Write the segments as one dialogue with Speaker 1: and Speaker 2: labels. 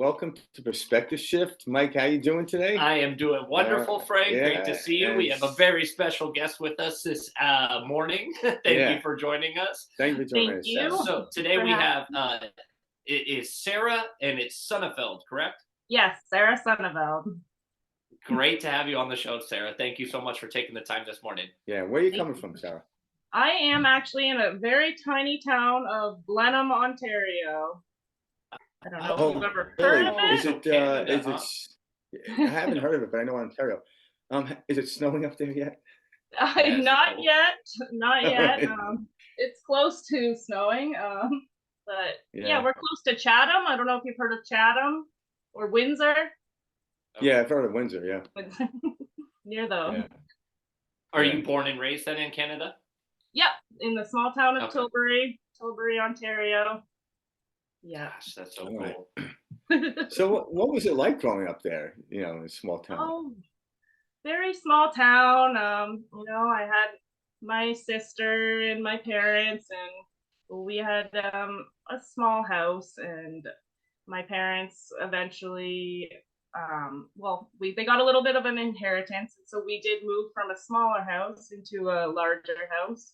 Speaker 1: welcome to Perspective Shift. Mike, how you doing today?
Speaker 2: I am doing wonderful, Frank. Great to
Speaker 1: Yeah,
Speaker 2: see you. We
Speaker 1: and
Speaker 2: have a very special guest with us this morning. Thank you
Speaker 1: yeah,
Speaker 2: for joining us.
Speaker 1: thank you for joining
Speaker 3: Thank
Speaker 1: us,
Speaker 3: you
Speaker 1: Sarah.
Speaker 2: So today
Speaker 3: for
Speaker 2: we
Speaker 3: having
Speaker 2: have it is Sarah and it's Sonneveld, correct?
Speaker 3: Yes, Sarah Sonneveld.
Speaker 2: Great to have you on the show, Sarah. Thank you so much for taking the time this morning.
Speaker 1: Yeah, where are you
Speaker 3: Thank
Speaker 1: coming
Speaker 3: you.
Speaker 1: from, Sarah?
Speaker 3: I am actually in a very tiny town of Blenheim, Ontario. I don't know if you've
Speaker 1: Oh,
Speaker 3: ever heard
Speaker 1: really?
Speaker 3: of
Speaker 1: Is
Speaker 3: it.
Speaker 1: it?
Speaker 2: Canada,
Speaker 1: Is
Speaker 2: huh?
Speaker 1: it? I haven't heard of it, but I know Ontario. Is it snowing up there yet?
Speaker 2: Yeah, is it
Speaker 3: Not
Speaker 2: cold?
Speaker 3: yet, not yet.
Speaker 1: Alright.
Speaker 3: It's close to snowing. But yeah,
Speaker 1: Yeah,
Speaker 3: we're close to Chatham. I don't know if you've heard of Chatham or Windsor,
Speaker 1: yeah, I've heard of Windsor. Yeah,
Speaker 3: but near the
Speaker 1: yeah,
Speaker 2: Are
Speaker 1: yeah.
Speaker 2: you born and raised then in Canada?
Speaker 3: yep, in the small town of
Speaker 2: Okay.
Speaker 3: Tilbury, Ontario. Yeah.
Speaker 2: Gosh, that's so
Speaker 1: All right.
Speaker 2: cool.
Speaker 1: So, what was it like growing up there? In a small town.
Speaker 3: Oh, very small town. I had my sister and my parents, and we had a small house. And my parents eventually, they got a little bit of an inheritance, and so we did move from a smaller house into a larger house,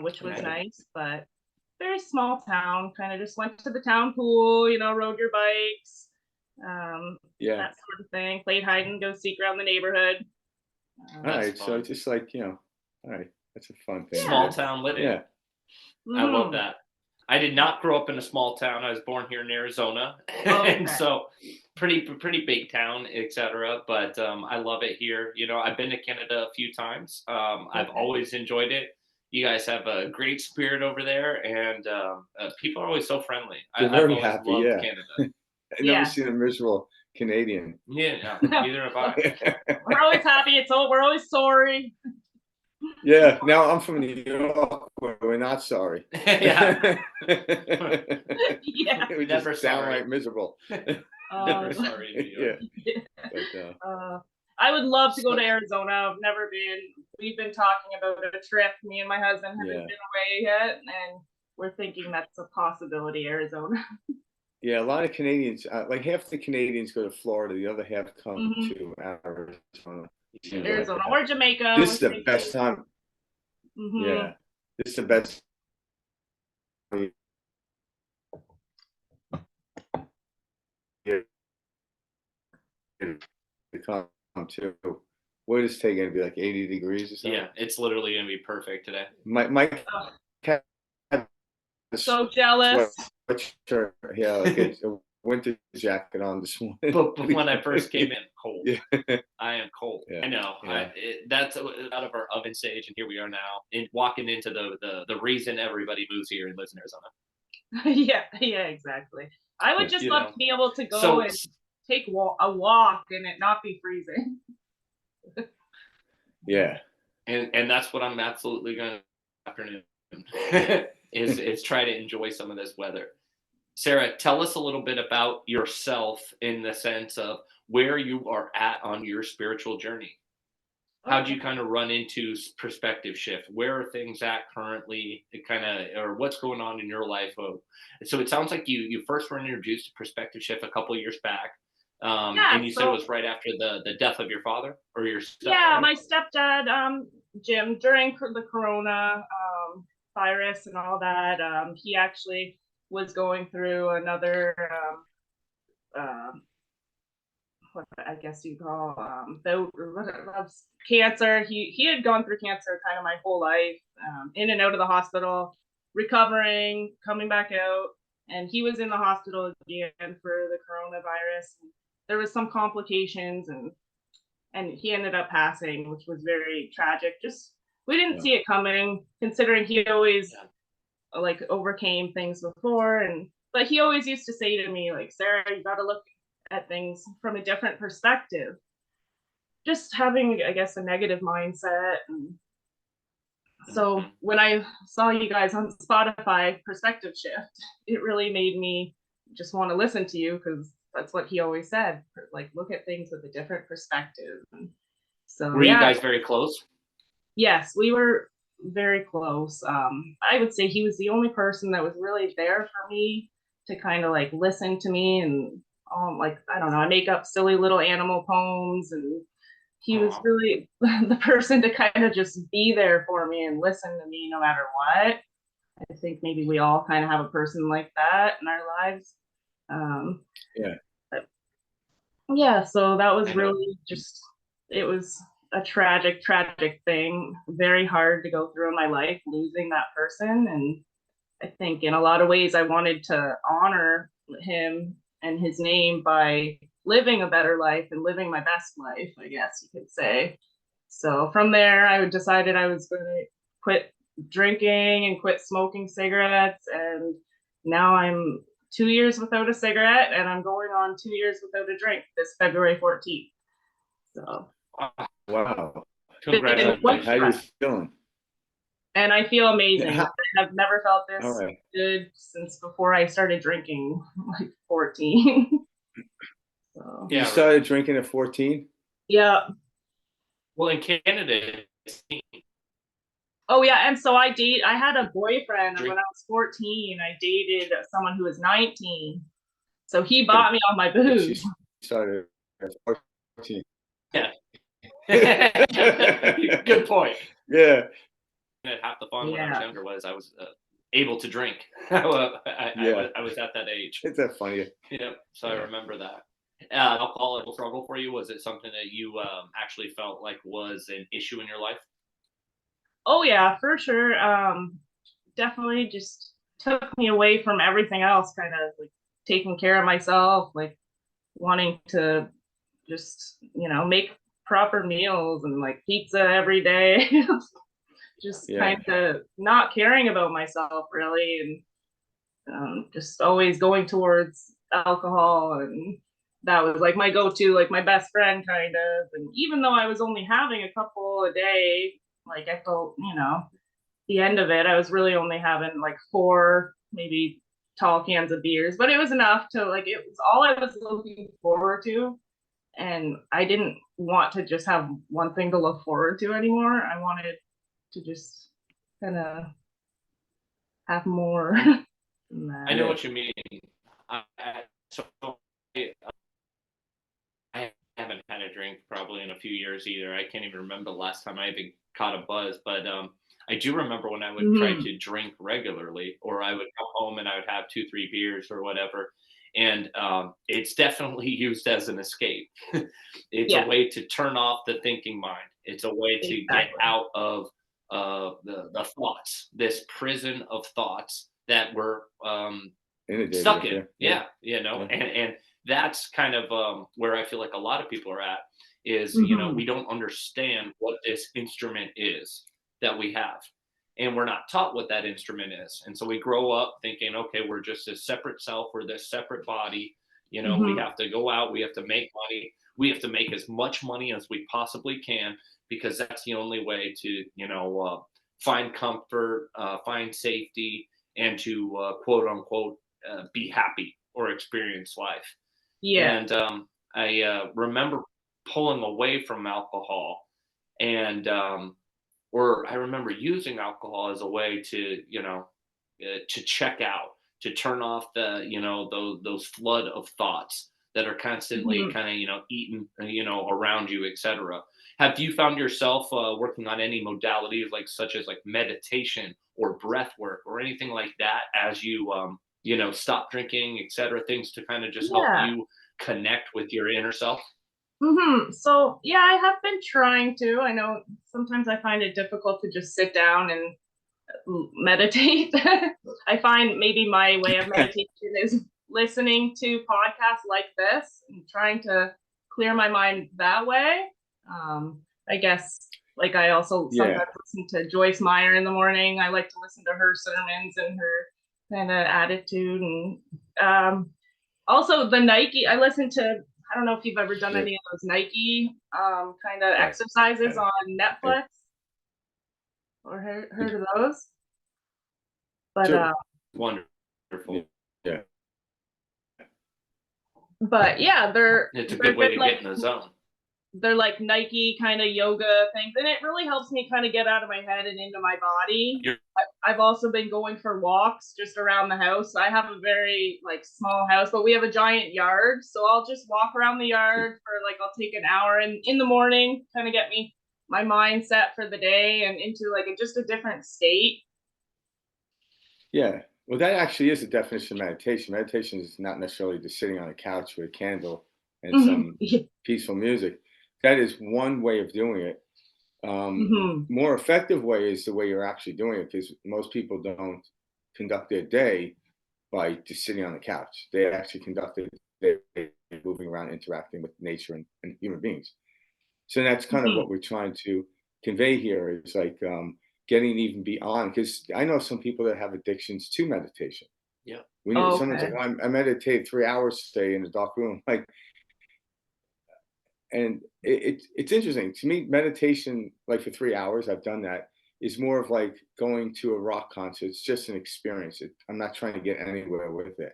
Speaker 3: which was
Speaker 2: Okay.
Speaker 3: nice. But very small town. Kind of just went to the town pool, rode your bikes,
Speaker 1: Yeah.
Speaker 3: that sort of thing. Played hide and go seek around the neighborhood.
Speaker 1: All
Speaker 2: That's
Speaker 1: right. So
Speaker 2: fun.
Speaker 1: just like all right, that's a fun thing.
Speaker 2: Small
Speaker 3: Yeah.
Speaker 2: town living.
Speaker 1: Yeah.
Speaker 2: I love
Speaker 3: Mhm.
Speaker 2: that. I did not grow up in a small town. I was born here in Arizona,
Speaker 3: Oh,
Speaker 2: and
Speaker 3: okay.
Speaker 2: so pretty big town, etc. But I love it here. I've been to Canada a few times. I've
Speaker 3: Okay.
Speaker 2: always enjoyed it. You guys have a great spirit over there, and people are always so friendly.
Speaker 1: They're
Speaker 2: I've
Speaker 1: very
Speaker 2: always
Speaker 1: happy.
Speaker 2: loved
Speaker 1: Yeah.
Speaker 2: Canada.
Speaker 1: I've never
Speaker 3: Yeah.
Speaker 1: seen a miserable Canadian.
Speaker 2: Yeah, no,
Speaker 3: No,
Speaker 2: neither have I.
Speaker 3: we're always happy. We're always sorry.
Speaker 1: Yeah, now I'm from New York, where we're not sorry.
Speaker 2: Yeah,
Speaker 3: Yeah.
Speaker 1: We're
Speaker 2: never
Speaker 1: just
Speaker 2: sorry.
Speaker 1: downright miserable.
Speaker 2: Never
Speaker 3: Um,
Speaker 2: sorry in New
Speaker 1: Yeah,
Speaker 2: York.
Speaker 1: but
Speaker 3: I would love to go
Speaker 1: so
Speaker 3: to Arizona. I've never been. We've been talking about a trip. Me and my husband haven't
Speaker 1: yeah,
Speaker 3: been away yet, and we're thinking that's a possibility. Arizona.
Speaker 1: yeah. A lot of Canadians, like half the Canadians, go to Florida. The other half come
Speaker 3: Hmm.
Speaker 1: to Arizona. It seems
Speaker 2: Yeah.
Speaker 1: like
Speaker 3: Arizona
Speaker 1: that.
Speaker 3: or Jamaica.
Speaker 1: This
Speaker 3: We're
Speaker 1: is the
Speaker 3: thinking.
Speaker 1: best time.
Speaker 3: Hmm.
Speaker 1: Yeah, this is the best year to come to. What is it taking to be like 80 degrees or something?
Speaker 2: Yeah, it's literally gonna be perfect today.
Speaker 1: Mike
Speaker 3: Oh,
Speaker 1: had a
Speaker 3: so jealous.
Speaker 1: sweatshirt, yeah, like a winter jacket on this morning.
Speaker 2: But when I first came in, cold.
Speaker 1: Yeah,
Speaker 2: I am cold.
Speaker 1: yeah,
Speaker 2: I know.
Speaker 1: yeah.
Speaker 2: That's out of our oven stage, and here we are now, walking into the reason everybody moves here and lives in Arizona.
Speaker 3: Yeah, exactly. I would just
Speaker 2: You
Speaker 3: love
Speaker 2: know.
Speaker 3: to be able to go
Speaker 2: So
Speaker 3: and take a walk and it not be freezing.
Speaker 1: Yeah.
Speaker 2: and that's what I'm absolutely going to afternoon is try to enjoy some of this weather. Sarah, tell us a little bit about yourself in the sense of where you are at on your spiritual journey. How'd
Speaker 3: Okay.
Speaker 2: you kind of run into perspective shift? Where are things at currently? Or what's going on in your life? So it sounds like you first were introduced to perspective shift a couple years back,
Speaker 3: Yeah,
Speaker 2: and you said it
Speaker 3: so
Speaker 2: was right after the death of your father or your
Speaker 3: yeah,
Speaker 2: stepfather.
Speaker 3: my stepdad, Jim, during the corona virus and all that, he actually was going through another what I guess you call bout of cancer. He had gone through cancer kind of my whole life, in and out of the hospital, recovering, coming back out, and he was in the hospital again for the coronavirus. There was some complications, and he ended up passing, which was very tragic. Just we didn't
Speaker 1: Yeah.
Speaker 3: see it coming, considering he always
Speaker 2: Yeah.
Speaker 3: like overcame things before, and but he always used to say to me like, Sarah, you got to look at things from a different perspective. Just having, I guess, a negative mindset. And so
Speaker 2: Mhm.
Speaker 3: when I saw you guys on Spotify, Perspective Shift, it really made me just want to listen to you because that's what he always said. Like, look at things with a different perspective. And so,
Speaker 2: Were you
Speaker 3: yeah,
Speaker 2: guys very close?
Speaker 3: yes, we were very close. I would say he was the only person that was really there for me to kind of like listen to me and like, I don't know, I make up silly little animal poems, and he was really the person to kind of just be there for me and listen to me no matter what. I think maybe we all kind of have a person like that in our lives.
Speaker 1: Yeah.
Speaker 3: But yeah, so that was really just, it was a tragic, tragic thing. Very hard to go through in my life, losing that person. And I think in a lot of ways, I wanted to honor him and his name by living a better life and living my best life, I guess you could say. So from there, I decided I was going to quit drinking and quit smoking cigarettes. And now I'm 2 years without a cigarette, and I'm going on 2 years without a drink this February 14th. So,
Speaker 1: wow.
Speaker 2: Congratulations.
Speaker 1: How are you feeling?
Speaker 3: And I feel amazing. I have never felt this
Speaker 1: right.
Speaker 3: good since before I started drinking, like 14. So.
Speaker 1: You started drinking at 14?
Speaker 3: Yeah.
Speaker 2: Well, in Canada,
Speaker 3: oh yeah, and so I had a boyfriend when I was 14. I dated someone who was 19. So he bought me all my booze.
Speaker 1: She started at 14.
Speaker 2: Yeah. Good point.
Speaker 1: Yeah.
Speaker 2: Half the fun when I was younger was I was able to drink. I was at that age.
Speaker 1: It's that funny.
Speaker 2: Yeah, so I remember that. Alcohol struggle for you? Was it something that you actually felt like was an issue in your life?
Speaker 3: Oh yeah, for sure. Definitely just took me away from everything else, kind of like taking care of myself, like wanting to just, make proper meals and like pizza every day. Just kind of not caring about myself really, and just always going towards alcohol, and that was like my go-to, like my best friend kind of. And even though I was only having a couple a day, like I felt, the end of it, I was really only having like 4 maybe tall cans of beers, but it was enough to, like, it was all I was looking forward to. And I didn't want to just have one thing to look forward to anymore. I wanted to just kind of have more.
Speaker 2: I know what you mean. I haven't had a drink probably in a few years either. I can't even remember the last time I even caught a buzz, but I do remember when I would try to drink regularly, or I would come home and I would have 2, 3 beers or whatever. And it's definitely used as an escape. It's a way to turn off the thinking mind. It's a way to get out of the thoughts, this prison of thoughts that we're stuck in. And that's kind of where I feel like a lot of people are at is, we don't understand what this instrument is that we have. And we're not taught what that instrument is. And so we grow up thinking, okay, we're just this separate self, we're this separate body. We have to go out, we have to make money, we have to make as much money as we possibly can, because that's the only way to, find comfort, find safety, and to quote unquote, be happy or experience life. Yeah. And I remember pulling away from alcohol, and or I remember using alcohol as a way to, to check out, to turn off the, those flood of thoughts that are constantly kind of, eating, around you, etc. Have you found yourself working on any modalities such as meditation or breath work or anything like that as you, stop drinking, etc., things to kind of just help you connect with your inner self?
Speaker 3: So yeah, I have been trying to. I know sometimes I find it difficult to just sit down and meditate. I find maybe my way of meditation is listening to podcasts like this and trying to clear my mind that way. I guess I also sometimes listen to Joyce Meyer in the morning. I like to listen to her sermons and her kind of attitude. And also the Nike, I listen to, I don't know if you've ever done any of those Nike kind of exercises on Netflix or heard of those. But
Speaker 2: wonderful.
Speaker 1: Yeah.
Speaker 3: But yeah,
Speaker 2: it's a good way to get in the zone.
Speaker 3: They're like Nike kind of yoga things, and it really helps me kind of get out of my head and into my body. I've also been going for walks just around the house. I have a very like small house, but we have a giant yard. So I'll just walk around the yard for like, I'll take an hour in the morning, kind of get me my mindset for the day and into like just a different state.
Speaker 1: Yeah. Well, that actually is a definition of meditation. Meditation is not necessarily just sitting on a couch with a candle and some peaceful music. That is one way of doing it. More effective way is the way you're actually doing it, because most people don't conduct their day by just sitting on the couch. They actually conduct their day moving around, interacting with nature and human beings. So that's kind of what we're trying to convey here, is like getting even beyond, because I know some people that have addictions to meditation.
Speaker 2: Yeah.
Speaker 1: When someone's like, I meditate 3 hours today in a dark room, like, and it's interesting to me. Meditation, like for 3 hours, I've done that, is more of like going to a rock concert. It's just an experience. I'm not trying to get anywhere with it.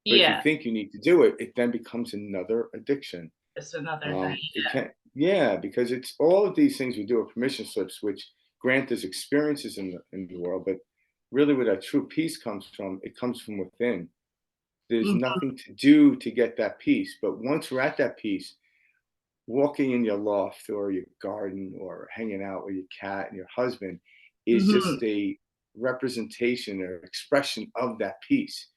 Speaker 1: But if you
Speaker 3: Yeah,
Speaker 1: think you need to do it, it then becomes another addiction.
Speaker 3: just another thing.
Speaker 1: It can't, yeah, because it's all of these things we do are permission slips, which grant us experiences in the world. But really, where that true peace comes from, it comes from within. There's nothing to do to get that peace. But once we're at that peace, walking in your loft or your garden or hanging out with your cat and your husband is just a representation or expression of that peace,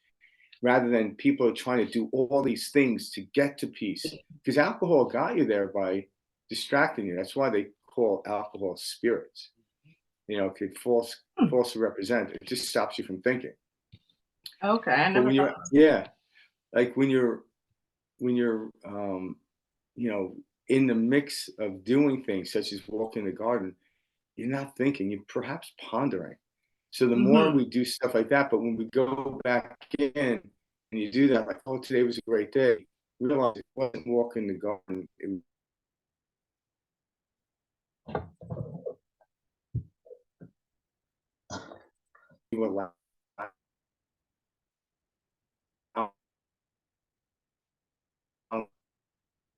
Speaker 1: rather than people are trying to do all these things to get to peace, because alcohol got you there by distracting you. That's why they call alcohol spirits. It could falsely represent. It just stops you from thinking.
Speaker 3: Okay, I
Speaker 1: But
Speaker 3: never
Speaker 1: when you're,
Speaker 3: thought.
Speaker 1: yeah, like when you're in the mix of doing things such as walking the garden, you're not thinking, you're perhaps pondering. So the more we do stuff like that, but when we go back in and you do that, like, oh, today was a great day, we realize it wasn't walking the garden. You were allowing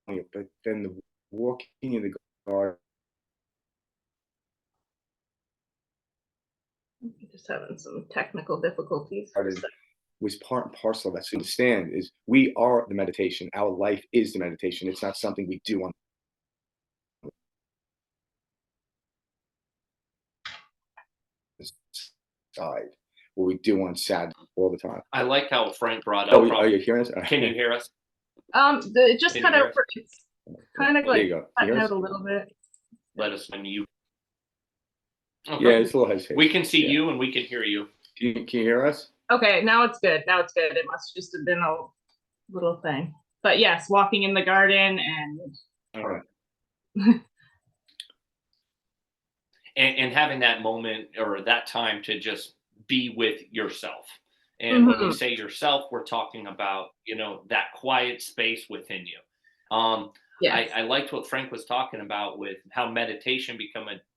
Speaker 1: it, but then the walking in the garden
Speaker 3: Just having some technical difficulties.
Speaker 1: was part and parcel of that. So understand is we are the meditation. Our life is the meditation. It's not something we do on the side, what we do on Saturday all the time.
Speaker 2: I like how Frank brought up.
Speaker 1: Oh, are you hearing us?
Speaker 2: Can you hear us?
Speaker 3: It just
Speaker 2: Can
Speaker 3: cut
Speaker 2: you hear
Speaker 3: out.
Speaker 2: us?
Speaker 3: It's kind of
Speaker 1: There
Speaker 3: like
Speaker 1: you go.
Speaker 3: cutting
Speaker 1: Hear
Speaker 3: out
Speaker 1: us?
Speaker 3: a little bit.
Speaker 2: Let us when you. Okay.
Speaker 1: Yeah, it's a little hesitation.
Speaker 2: We can see
Speaker 1: Yeah.
Speaker 2: you and we can hear you.
Speaker 1: Can you hear us?
Speaker 3: Okay, now it's good. Now it's good. It must just have been a little thing. But yes, walking in the garden and
Speaker 1: All right.
Speaker 2: And having that moment or that time to just be with yourself. And when we say yourself, we're talking about, that quiet space within you.
Speaker 3: yes.
Speaker 2: I liked what Frank was talking about with how meditation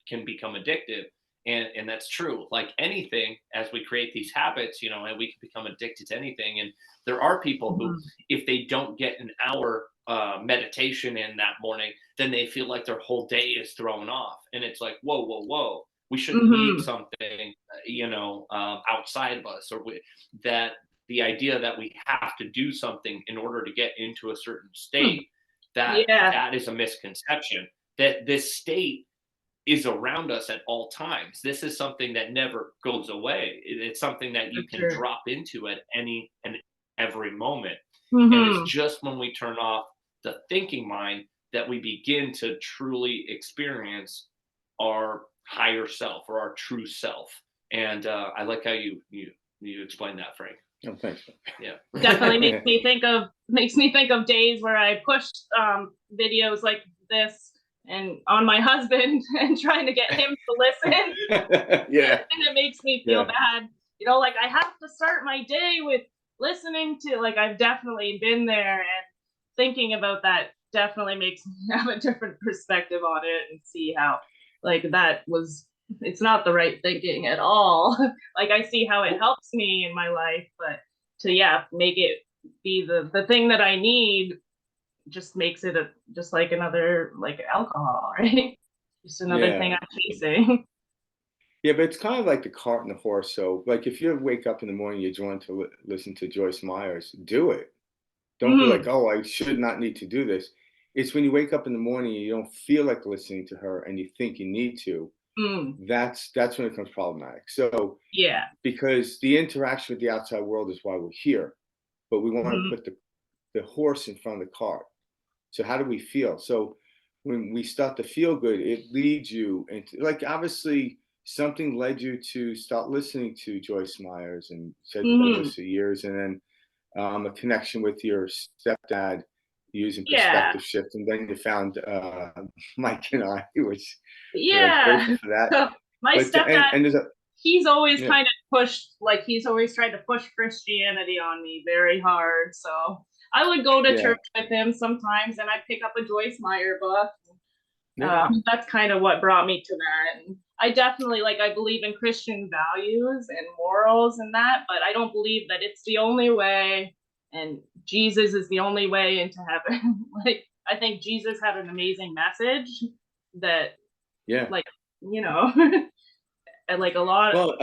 Speaker 2: can become addictive. And that's true. Like anything, as we create these habits, and we can become addicted to anything. And there are people who, if they don't get an hour meditation in that morning, then they feel like their whole day is thrown off. And it's like, whoa, whoa, whoa. We shouldn't need something, outside of us, or that the idea that we have to do something in order to get into a certain state, that is a misconception. That this state is around us at all times. This is something that never goes away. It's something that you can drop into at any and every moment. And it's just when we turn off the thinking mind that we begin to truly experience our higher self or our true self. And I like how you explained that, Frank.
Speaker 1: Oh, thanks.
Speaker 2: Yeah.
Speaker 3: Definitely makes me think of days where I pushed videos like this and on my husband and trying to get him to listen.
Speaker 1: Yeah.
Speaker 3: And it makes me feel bad. Like I have to start my day with listening to, like, I've definitely been there, and thinking about that definitely makes me have a different perspective on it and see how, like, it's not the right thinking at all. Like I see how it helps me in my life, but to make it be the thing that I need just makes it just like another, like alcohol, right? Just another thing I'm chasing.
Speaker 1: Yeah, but it's kind of like the cart and the horse. So, like, if you wake up in the morning, you're drawn to listen to Joyce Myers, do it. Don't be like,
Speaker 3: Mhm.
Speaker 1: oh, I should not need to do this. It's when you wake up in the morning and you don't feel like listening to her and you think you need to.
Speaker 3: Mm.
Speaker 1: That's when it becomes problematic. So,
Speaker 3: Yeah.
Speaker 1: because the interaction with the outside world is why we're here, but we want to
Speaker 3: Mhm.
Speaker 1: put the horse in front of the cart. So how do we feel? So when we start to feel good, it leads you into, like, obviously something led you to start listening to Joyce Myers, and said over
Speaker 3: Mhm.
Speaker 1: the years, and then a connection with your stepdad using
Speaker 3: Yeah.
Speaker 1: perspective shift, and then you found Mike and I, which
Speaker 3: Yeah.
Speaker 1: grateful for that.
Speaker 3: So my
Speaker 1: But
Speaker 3: stepdad,
Speaker 1: and there's a
Speaker 3: he's always
Speaker 1: yeah
Speaker 3: kind of pushed, like he's always tried to push Christianity on me very hard. So I would go to
Speaker 1: yeah
Speaker 3: church with him sometimes, and I'd pick up a Joyce Meyer book.
Speaker 1: yeah
Speaker 3: That's kind of what brought me to that. And I definitely, like, I believe in Christian values and morals and that, but I don't believe that it's the only way and Jesus is the only way into heaven. Like, I think Jesus had an amazing message that,
Speaker 1: yeah.
Speaker 3: like, you know, and like a lot.
Speaker 1: Well,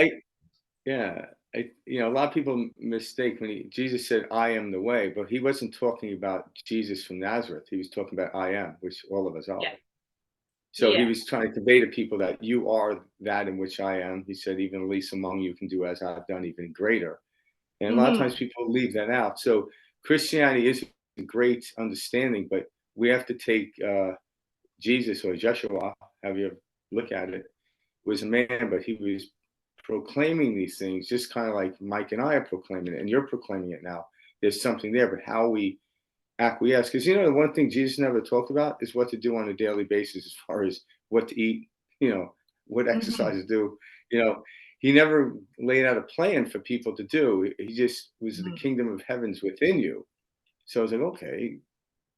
Speaker 1: yeah, a lot of people mistake when Jesus said, "I am the way," but he wasn't talking about Jesus from Nazareth. He was talking about "I am," which all of us are.
Speaker 3: Yeah,
Speaker 1: So he
Speaker 3: yeah.
Speaker 1: was trying to convey to people that you are that in which I am. He said, "Even least among you can do as I've done, even greater." And a lot of
Speaker 3: Hmm.
Speaker 1: times people leave that out. So Christianity is a great understanding, but we have to take Jesus or Joshua, however you look at it, was a man, but he was proclaiming these things just kind of like Mike and I are proclaiming it, and you're proclaiming it now. There's something there, but how we acquiesce. Because the one thing Jesus never talked about is what to do on a daily basis as far as what to eat, what
Speaker 3: Hmm.
Speaker 1: exercise to do. You know, he never laid out a plan for people to do. He just was the
Speaker 3: Hmm.
Speaker 1: kingdom of heavens within you. So I was like, okay.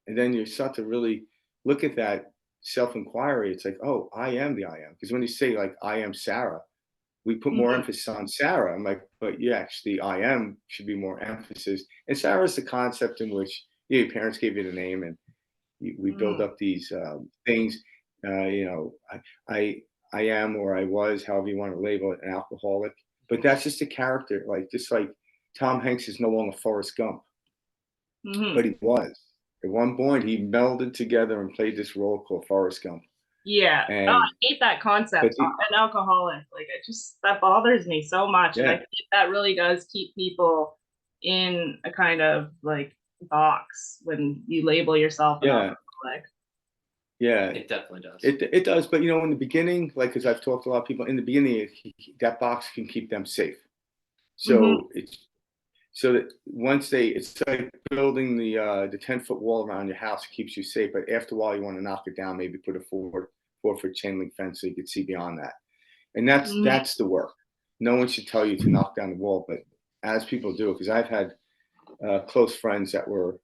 Speaker 1: And then you start to really look at that self-inquiry. It's like, oh, I am the I am. Because when you say like I am Sarah, we put more
Speaker 3: Hmm.
Speaker 1: emphasis on Sarah. I'm like, but yeah, actually, I am should be more emphasis. And Sarah is the concept in which your parents gave you the name, and we build
Speaker 3: Hmm.
Speaker 1: up these things. I I am, or I was, however you want to label it, an alcoholic. But that's just a character. Like, just like Tom Hanks is no longer Forrest Gump, but
Speaker 3: Hmm.
Speaker 1: he was. At one point, he melded together and played this role called Forrest Gump.
Speaker 3: Yeah. Oh, I
Speaker 1: And
Speaker 3: hate that
Speaker 1: but
Speaker 3: concept. An alcoholic, like, it just, that bothers me so much, and I
Speaker 1: yeah,
Speaker 3: think that really does keep people in a kind of like box when you label yourself an
Speaker 1: yeah,
Speaker 3: alcoholic.
Speaker 1: yeah.
Speaker 2: It definitely does.
Speaker 1: It does, but in the beginning, like, because I've talked to a lot of people in the beginning, that box can keep them safe.
Speaker 3: Hmm.
Speaker 1: So it's so that once it's like building the 10-foot wall around your house. It keeps you safe, but after a while, you want to knock it down. Maybe put a 4-foot chain link fence so you can see beyond that. And
Speaker 3: Hmm.
Speaker 1: that's the work. No one should tell you to knock down the wall, but as people do, because I've had close friends that were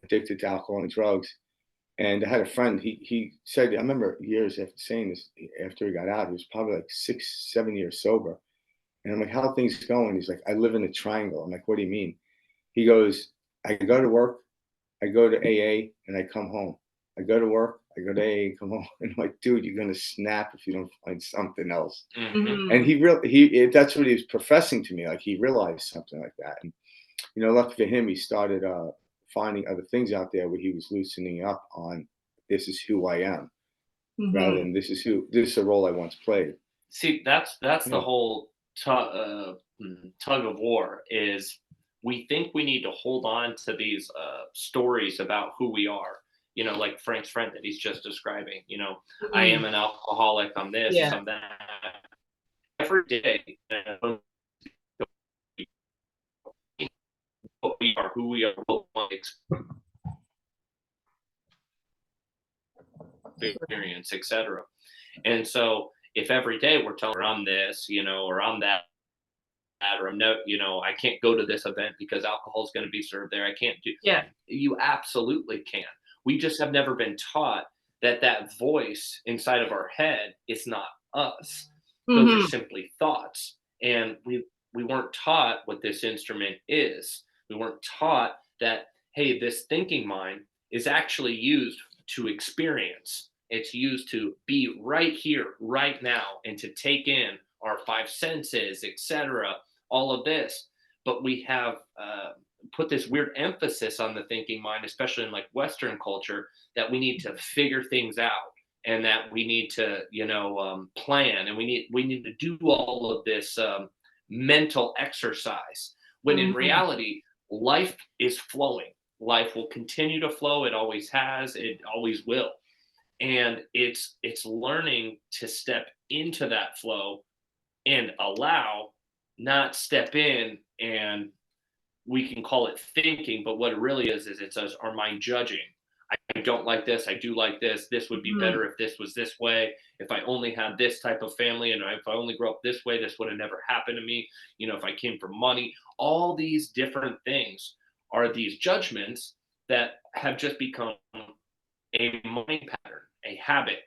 Speaker 1: addicted to alcohol and drugs. And I had a friend, he said, I remember years after saying this, after he got out, he was probably like 6, 7 years sober. And I'm like, how are things going? He's like, I live in a triangle. I'm like, what do you mean? He goes, I go to work, I go to AA, and I come home. I go to work, I go to AA, and come home. And I'm like, dude, you're gonna snap if you don't find something else.
Speaker 2: Hmm.
Speaker 1: And
Speaker 3: Hmm.
Speaker 1: that's what he was professing to me. Like, he realized something like that. And lucky for him, he started finding other things out there where he was loosening up on, this is who I am, rather
Speaker 3: Hmm.
Speaker 1: than this is a role I once played.
Speaker 2: See, that's the
Speaker 1: Yeah,
Speaker 2: whole tug of war. Is we think we need to hold on to these stories about who we are. Like Frank's friend that he's just describing. I am
Speaker 3: Hmm.
Speaker 2: an alcoholic. I'm this.
Speaker 3: Yeah.
Speaker 2: I'm that. Every day, what we are, who we are, what we want to experience, etc. And so, if every day we're telling, I'm this, or I'm that, or I'm no, I can't go to this event because alcohol is going to be served there. I can't do.
Speaker 3: Yeah.
Speaker 2: You absolutely can. We just have never been taught that voice inside of our head is not us. Those are
Speaker 3: Hmm.
Speaker 2: simply thoughts, and we weren't taught what this instrument is. We weren't taught that, hey, this thinking mind is actually used to experience, It's used to be right here, right now, and to take in our five senses, etc. All of this, but we have put this weird emphasis on the thinking mind, especially in like Western culture, that we need to figure things out and that we need to, plan, and we need to do all of this mental exercise. When in
Speaker 3: Mhm.
Speaker 2: reality, life is flowing. Life will continue to flow. It always has. It always will. And it's learning to step into that flow and allow, not step in and we can call it thinking, but what it really is it's us, our mind judging. I don't like this. I do like this. This would be
Speaker 3: Mhm.
Speaker 2: better if this was this way. If I only had this type of family and if I only grew up this way, this would have never happened to me. If I came from money, all these different things are these judgments that have just become a mind pattern, a habit,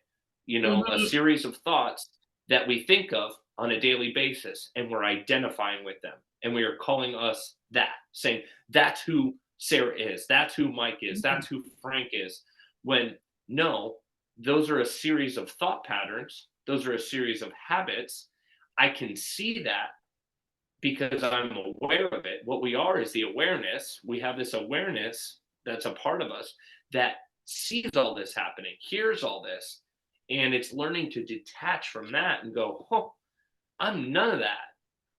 Speaker 2: a
Speaker 3: Mhm.
Speaker 2: series of thoughts that we think of on a daily basis, and we're identifying with them. And we are calling us that, saying, that's who Sarah is, that's who Mike is,
Speaker 3: Mhm.
Speaker 2: that's who Frank is. When no, those are a series of thought patterns, those are a series of habits. I can see that because I'm aware of it. What we are is the awareness. We have this awareness that's a part of us that sees all this happening, hears all this, and it's learning to detach from that and go, oh, I'm none of that.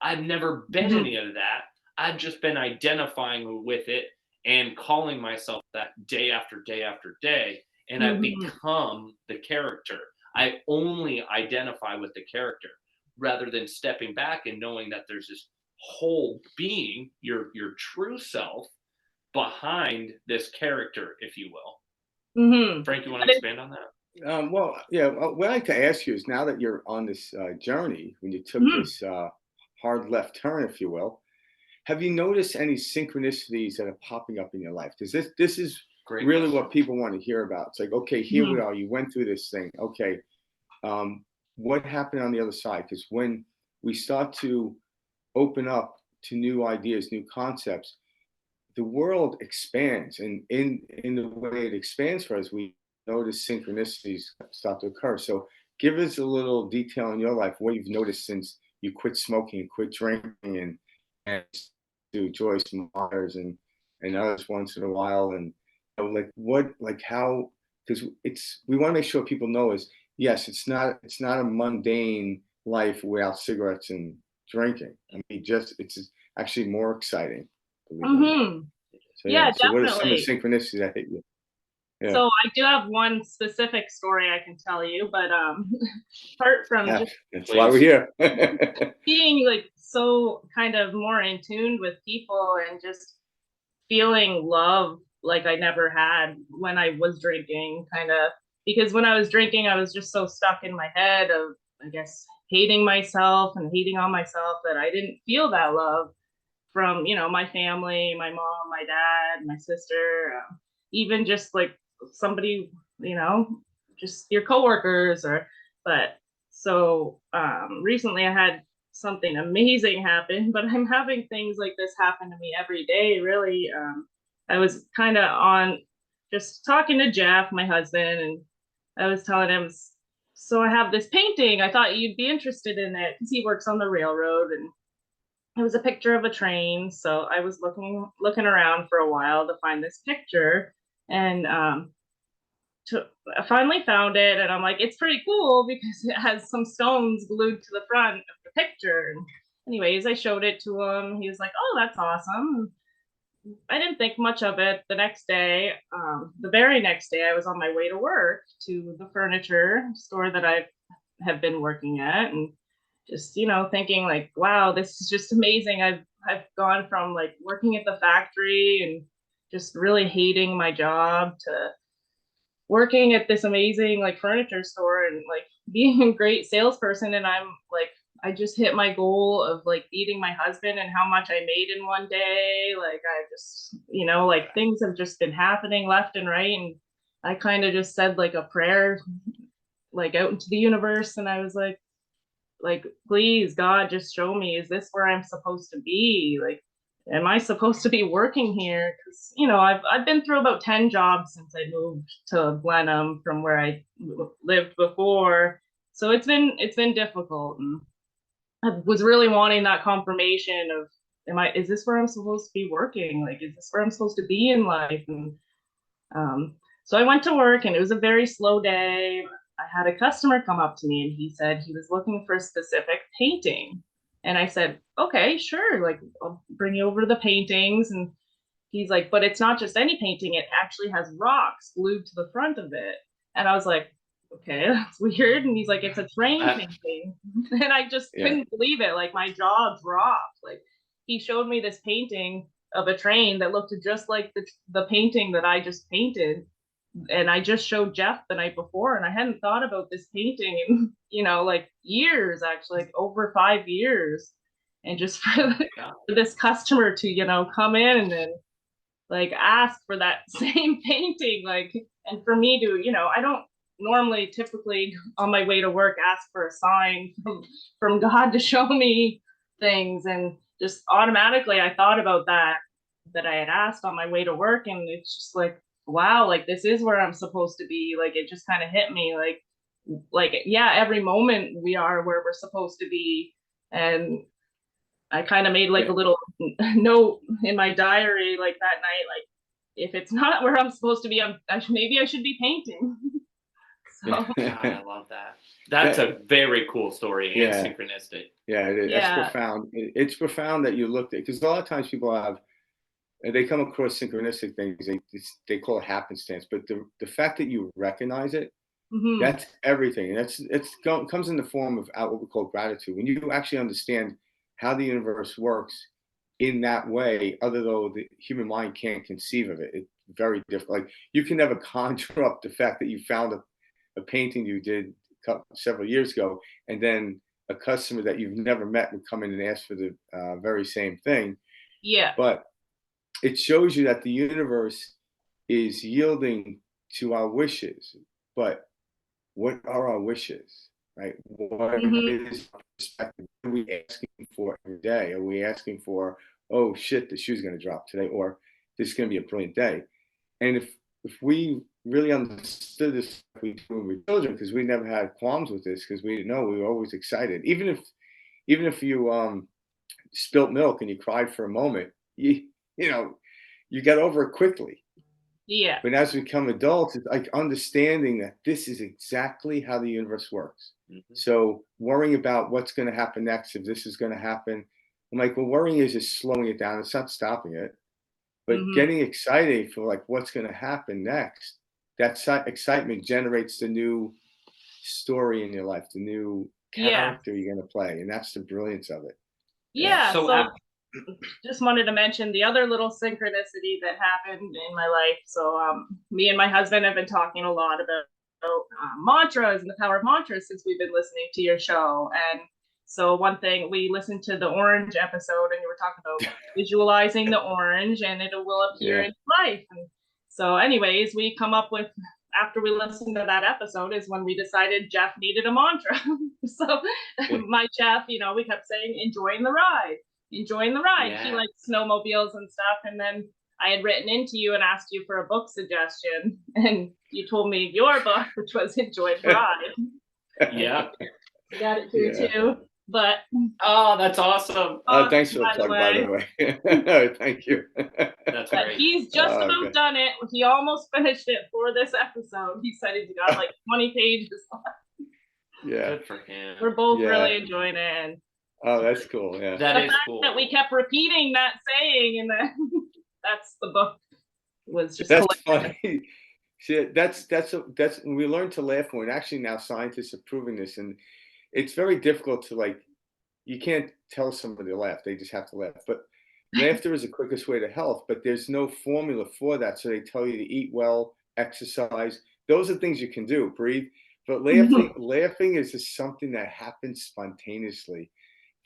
Speaker 2: I've never been
Speaker 3: Mhm.
Speaker 2: any of that. I've just been identifying with it and calling myself that day after day after day. And I've
Speaker 3: Mhm.
Speaker 2: become the character. I only identify with the character rather than stepping back and knowing that there's this whole being, your true self, behind this character, if you will.
Speaker 3: Mhm.
Speaker 2: Frank, you want to
Speaker 3: But it
Speaker 2: expand on that?
Speaker 1: Well, yeah. What I'd like to ask you is, now that you're on this journey, when you took
Speaker 3: Mhm.
Speaker 1: this hard left turn, if you will, have you noticed any synchronicities that are popping up in your life? Because this is
Speaker 2: Great
Speaker 1: really
Speaker 2: question.
Speaker 1: what people want to hear about. It's like, okay, here we
Speaker 3: Mhm.
Speaker 1: are. You went through this thing. Okay, um, what happened on the other side? Because when we start to open up to new ideas, new concepts, the world expands, and in the way it expands for us, we notice synchronicities start to occur. So give us a little detail in your life, what you've noticed since you quit smoking and quit drinking, and do Joyce Myers and others once in a while, and like what, like how, because it's, we want to make sure people know is, yes, it's not a mundane life without cigarettes and drinking. I mean, just it's actually more exciting, believe it or not.
Speaker 3: Mhm.
Speaker 1: So yeah.
Speaker 3: Yeah,
Speaker 1: So what are some of the
Speaker 3: definitely.
Speaker 1: synchronicities that hit you? Yeah.
Speaker 3: So I do have one specific story I can tell you, but apart from
Speaker 1: Yeah.
Speaker 3: just
Speaker 1: That's why we're
Speaker 2: Please.
Speaker 1: here.
Speaker 3: being like so kind of more in tune with people and just feeling love like I never had when I was drinking, kind of, because when I was drinking, I was just so stuck in my head of, I guess, hating myself and hating on myself that I didn't feel that love from, my family, my mom, my dad, my sister, even just like somebody, you know, just your coworkers. Or but so recently I had something amazing happen, but I'm having things like this happen to me every day, really. I was kind of on just talking to Jeff, my husband, and I was telling him, so I have this painting, I thought you'd be interested in it, because he works on the railroad, and it was a picture of a train. So I was looking around for a while to find this picture, and I finally found it, and I'm like, it's pretty cool because it has some stones glued to the front of the picture. And anyways, I showed it to him. He was like, "Oh, that's awesome." I didn't think much of it. The next day, the very next day, I was on my way to work to the furniture store that I have been working at, and just thinking like, wow, this is just amazing. I've gone from like working at the factory and just really hating my job to working at this amazing like furniture store and like being a great salesperson. And I'm like, I just hit my goal of like beating my husband and how much I made in one day. Like I just, like things have just been happening left and right. And I kind of just said like a prayer like out into the universe, and I was like, please God, just show me, is this where I'm supposed to be? Like, am I supposed to be working here? Because I've been through about 10 jobs since I moved to Blenheim from where I lived before. So it's been difficult, and I was really wanting that confirmation of, is this where I'm supposed to be working? Like, is this where I'm supposed to be in life? And so I went to work, and it was a very slow day. I had a customer come up to me, and he said he was looking for a specific painting. And I said, okay, sure. Like, I'll bring you over the paintings. And he's like, but it's not just any painting. It actually has rocks glued to the front of it. And I was like, okay, that's weird. And he's like, it's a train painting. And I just couldn't believe it. Like, my jaw dropped. Like, he showed me this painting of a train that looked just like the painting that I just painted. And I just showed Jeff the night before, and I hadn't thought about this painting in, like years, actually, like over 5 years. And just for this customer to, come in and like ask for that same painting, like, and for me to, I don't normally typically on my way to work ask for a sign from God to show me things. And just automatically I thought about that I had asked on my way to work, and it's just like, wow, like this is where I'm supposed to be. Like, it just kind of hit me like yeah, every moment we are where we're supposed to be. And I kind of made like a little note in my diary, like that night, like, if it's not where I'm supposed to be, maybe I should be painting. So
Speaker 2: God, I love that. That's a very cool story and synchronistic.
Speaker 1: Yeah, it is. That's profound. It's profound that you looked at, because a lot of times people they come across synchronistic things. They call it happenstance, but the fact that you recognize it, that's everything. And comes in the form of what we call gratitude. When you actually understand how the universe works in that way, other though the human mind can't conceive of it, it's very difficult. Like, you can never conjure up the fact that you found a painting you did several years ago, and then a customer that you've never met would come in and ask for the very same thing.
Speaker 3: Yeah.
Speaker 1: But it shows you that the universe is yielding to our wishes. But what are our wishes, right? What is our perspective? What are we asking for every day? Are we asking for, oh shit, the shoe's going to drop today, or this is going to be a brilliant day? And if we really understood this, like we do when we were children, because we never had qualms with this, because we didn't know, we were always excited. Even if you spilt milk and you cried for a moment, you got over it quickly.
Speaker 3: Yeah.
Speaker 1: But as we become adults, it's like understanding that this is exactly how the universe works. So worrying about what's going to happen next, if this is going to happen, I'm like, well, worrying is just slowing it down. It's not stopping it. But getting excited for like what's going to happen next, that excitement generates the new story in your life, the new character you're going to play. And that's the brilliance of it.
Speaker 3: Yeah. So just wanted to mention the other little synchronicity that happened in my life. So me and my husband have been talking a lot about mantras and the power of mantras since we've been listening to your show. And so one thing, we listened to the orange episode, and you were talking about visualizing the orange, and it will appear in life. And so anyways, we come up with, after we listened to that episode, is when we decided Jeff needed a mantra. So my Jeff, we kept saying, enjoying the ride. He likes snowmobiles and stuff. And then I had written into you and asked you for a book suggestion, and you told me your book, which was Enjoy the Ride.
Speaker 2: Yeah.
Speaker 3: You got it here too. But
Speaker 2: that's awesome.
Speaker 1: Thanks for the plug, by the way. Thank you.
Speaker 2: That's great.
Speaker 3: He's just about done it. He almost finished it for this episode. He said he's got like 20 pages left.
Speaker 1: Yeah.
Speaker 2: Good for him.
Speaker 3: We're both really enjoying it. And
Speaker 1: oh, that's cool. Yeah.
Speaker 2: That is cool.
Speaker 3: That we kept repeating that saying, and then that's the book was just
Speaker 1: that's funny. See, that's we learn to laugh more, and actually now scientists are proving this, and it's very difficult to, like, you can't tell somebody to laugh. They just have to laugh. But laughter is the quickest way to health, but there's no formula for that. So they tell you to eat well, exercise. Those are things you can do, breathe. But laughing is just something that happens spontaneously.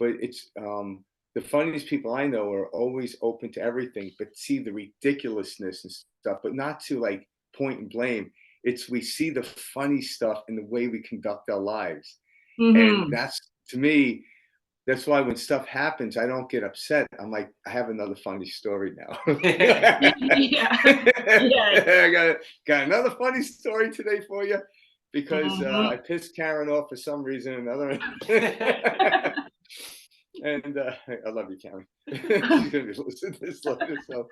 Speaker 1: But it's the funniest people I know are always open to everything, but see the ridiculousness and stuff, but not to like point and blame. It's we see the funny stuff in the way we conduct our lives. And that's, to me, that's why when stuff happens, I don't get upset. I'm like, I have another funny story now.
Speaker 3: Yeah. Yeah.
Speaker 1: I got another funny story today for you because I
Speaker 3: Mhm.
Speaker 1: pissed Karen off for some reason or another. And I love you, Karen. She's gonna be listening to this later. So,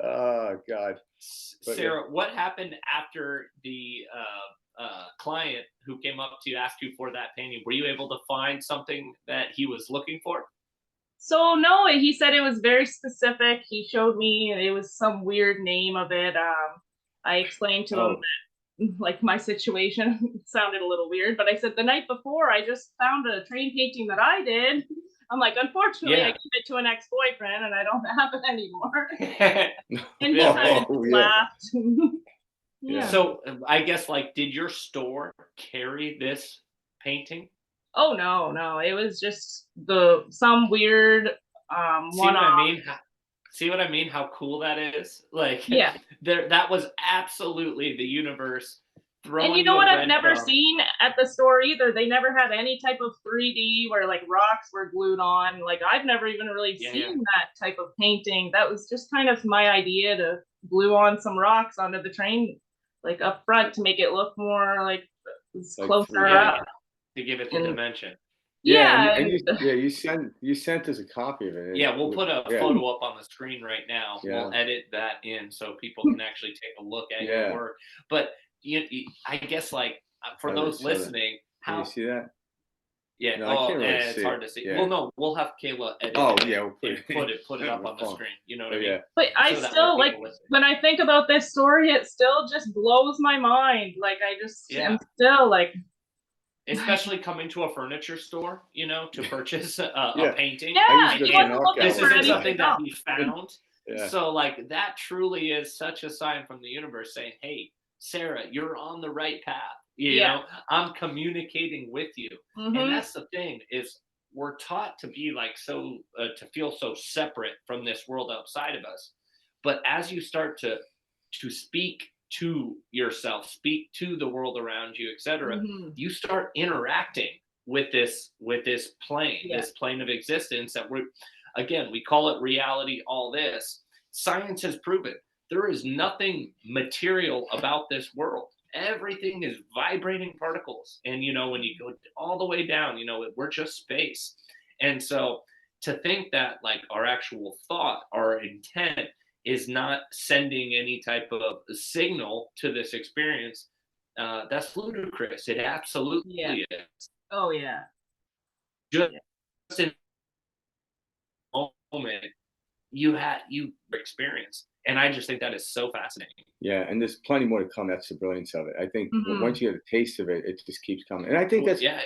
Speaker 1: oh God. But yeah.
Speaker 2: Sarah, what happened after the client who came up to ask you for that painting? Were you able to find something that he was looking for?
Speaker 3: So no, he said it was very specific. He showed me it was some weird name of it. I explained to him
Speaker 1: Oh,
Speaker 3: that, like, my situation sounded a little weird, but I said the night before I just found a train painting that I did. I'm like, unfortunately, I
Speaker 2: Yeah.
Speaker 3: gave it to an ex-boyfriend and I don't have it anymore. And he
Speaker 2: Yeah,
Speaker 3: kind of
Speaker 1: oh
Speaker 3: just
Speaker 1: yeah.
Speaker 3: laughed.
Speaker 1: Yeah.
Speaker 3: Yeah.
Speaker 2: So I guess, like, did your store carry this painting?
Speaker 3: Oh no, no, it was just some weird
Speaker 2: See
Speaker 3: one
Speaker 2: what I
Speaker 3: off.
Speaker 2: mean? See what I mean? How cool that is? Like,
Speaker 3: Yeah.
Speaker 2: that was absolutely the universe
Speaker 3: And you
Speaker 2: throwing
Speaker 3: know
Speaker 2: you a
Speaker 3: what I've never
Speaker 2: breadcrumb.
Speaker 3: seen at the store either? They never had any type of 3D where like rocks were glued on. Like I've never even really
Speaker 2: Yeah,
Speaker 3: seen
Speaker 2: yeah.
Speaker 3: that type of painting. That was just kind of my idea to glue on some rocks onto the train, like up front to make it look more like it's
Speaker 1: Like
Speaker 3: closer
Speaker 1: 3D.
Speaker 2: Yeah,
Speaker 3: up.
Speaker 2: to give it the
Speaker 3: And
Speaker 2: dimension.
Speaker 1: Yeah,
Speaker 3: yeah,
Speaker 1: and
Speaker 3: and
Speaker 1: you sent us a copy of it.
Speaker 2: Yeah, we'll put a
Speaker 1: Yeah,
Speaker 2: photo up on the screen right now.
Speaker 1: yeah,
Speaker 2: We'll edit that in so people can actually take a look at your
Speaker 1: yeah.
Speaker 2: work. But I guess, like, for
Speaker 1: Oh,
Speaker 2: those
Speaker 1: show that.
Speaker 2: listening,
Speaker 1: Can you
Speaker 2: how
Speaker 1: see that?
Speaker 2: yeah,
Speaker 1: No, I can't really
Speaker 2: it's
Speaker 1: see
Speaker 2: hard
Speaker 1: it.
Speaker 2: to see. Well,
Speaker 1: Yeah.
Speaker 2: no, we'll have Kayla edit
Speaker 1: Oh,
Speaker 2: it
Speaker 1: yeah.
Speaker 2: in
Speaker 1: We'll put
Speaker 2: and put it
Speaker 1: on
Speaker 2: up
Speaker 1: the
Speaker 2: on the
Speaker 1: phone.
Speaker 2: screen. You know what
Speaker 1: But
Speaker 2: I mean?
Speaker 1: yeah,
Speaker 3: but I
Speaker 2: So that way
Speaker 3: still like
Speaker 2: people listening.
Speaker 3: when I think about this story, it still just blows my mind. Like I just
Speaker 2: Yeah.
Speaker 3: am still like
Speaker 2: Especially coming to a furniture store, to purchase a
Speaker 1: yeah.
Speaker 2: painting.
Speaker 1: I used
Speaker 3: yeah,
Speaker 1: to
Speaker 2: And,
Speaker 1: go
Speaker 3: he
Speaker 1: to an
Speaker 3: wasn't
Speaker 1: art
Speaker 3: looking
Speaker 2: this
Speaker 3: for
Speaker 1: gallery
Speaker 2: isn't
Speaker 1: for that.
Speaker 2: something
Speaker 3: anything
Speaker 2: that
Speaker 3: else.
Speaker 2: he found.
Speaker 1: Yeah,
Speaker 2: So, like, that truly is such a sign from the universe saying, hey, Sarah, you're on the right path.
Speaker 3: Yeah.
Speaker 2: I'm communicating with you. And
Speaker 3: Mm-hmm.
Speaker 2: that's the thing is we're taught to be like to feel so separate from this world outside of us. But as you start to speak to yourself, speak to the world around you, etc.,
Speaker 3: Mm-hmm.
Speaker 2: you start interacting with this plane,
Speaker 3: Yeah.
Speaker 2: this plane of existence that we call it reality. All this science has proven there is nothing material about this world. Everything is vibrating particles, and when you go all the way down, we're just space. And so to think that, like, our actual thought, our intent is not sending any type of signal to this experience, that's ludicrous. It
Speaker 3: Yeah.
Speaker 2: absolutely is.
Speaker 3: Oh yeah.
Speaker 2: Just
Speaker 3: Yeah.
Speaker 2: in the moment, you experience, and I just think that is so fascinating.
Speaker 1: yeah. And there's plenty more to come. That's the brilliance of it. I think
Speaker 3: Mm-hmm.
Speaker 1: once you get a taste of it, it just keeps coming. And I think
Speaker 2: Well,
Speaker 1: that's
Speaker 2: yeah,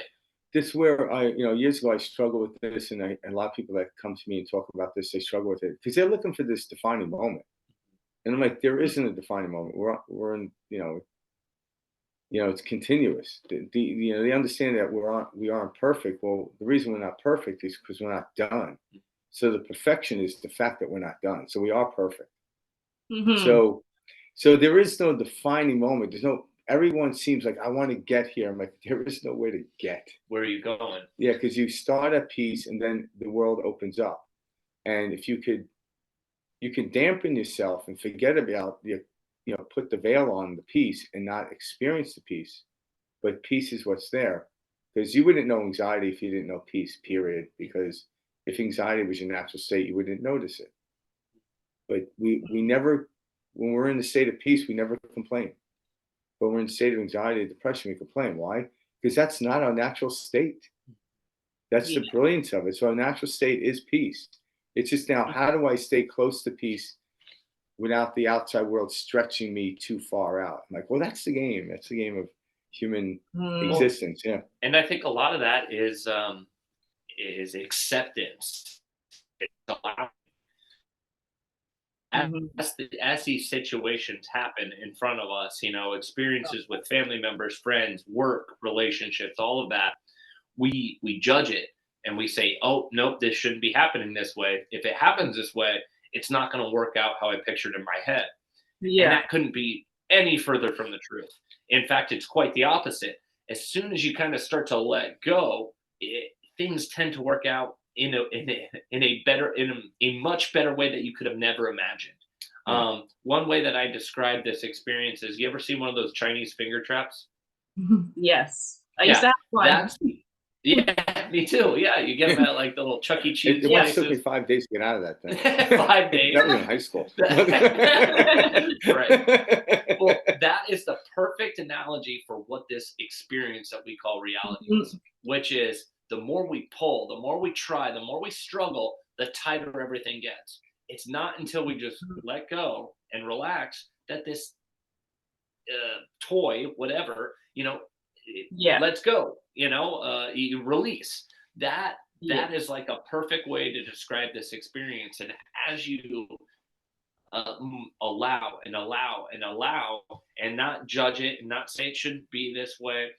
Speaker 1: this where years ago I struggled with this, and a lot of people that come to me and talk about this, they struggle with it because they're looking for this defining moment. And I'm like, there isn't a defining moment. We're in, it's continuous. They understand that we aren't perfect. Well, the reason we're not perfect is because we're not done. So the perfection is the fact that we're not done. So we are perfect.
Speaker 3: Mm-hmm.
Speaker 1: So there is no defining moment. There's no. Everyone seems like I want to get here. I'm like, there is no way to get.
Speaker 2: where are you going?
Speaker 1: Yeah, because you start at peace and then the world opens up. And if you can dampen yourself and forget about put the veil on the peace and not experience the peace. But peace is what's there. Because you wouldn't know anxiety if you didn't know peace, period. Because if anxiety was your natural state, you wouldn't notice it. But we never, when we're in the state of peace, we never complain. But when we're in a state of anxiety or depression, we complain. Why? Because that's not our natural state. That's
Speaker 3: Yeah.
Speaker 1: the brilliance of it. So our natural state is peace. It's just now, how do I stay close to peace without the outside world stretching me too far out? I'm like, well, that's the game. That's the game of human
Speaker 3: Mm-hmm.
Speaker 2: Well,
Speaker 1: existence. Yeah.
Speaker 2: and I think a lot of that is acceptance. It's allowing
Speaker 3: Mm-hmm.
Speaker 2: as these situations happen in front of us, experiences with family members, friends, work, relationships, all of that, we judge it and we say, oh, nope, this shouldn't be happening this way. If it happens this way, it's not going to work out how I pictured in my head. And
Speaker 3: Yeah.
Speaker 2: that couldn't be any further from the truth. In fact, it's quite the opposite. As soon as you kind of start to let go, things things tend to work out in a much better way that you could have never imagined.
Speaker 1: Yeah.
Speaker 2: One way that I describe this experience is, you ever see one of those Chinese finger traps?
Speaker 3: Yes. I used
Speaker 2: Yeah,
Speaker 3: to have one.
Speaker 2: that's yeah, me too. Yeah, you get them at like the little Chuck E. Cheese
Speaker 1: It once took me
Speaker 2: places.
Speaker 1: 5 days to get out of that thing.
Speaker 2: 5 days.
Speaker 1: That was in high school.
Speaker 2: Right. Well, that is the perfect analogy for what this experience that we call reality is,
Speaker 3: Mhm.
Speaker 2: which is the more we pull, the more we try, the more we struggle, the tighter everything gets. It's not until we just let go and relax that this toy, whatever,
Speaker 3: Yeah.
Speaker 2: let's go, you release that.
Speaker 3: Yeah.
Speaker 2: That is like a perfect way to describe this experience. And as you allow and allow and allow and not judge it and not say it shouldn't be this way,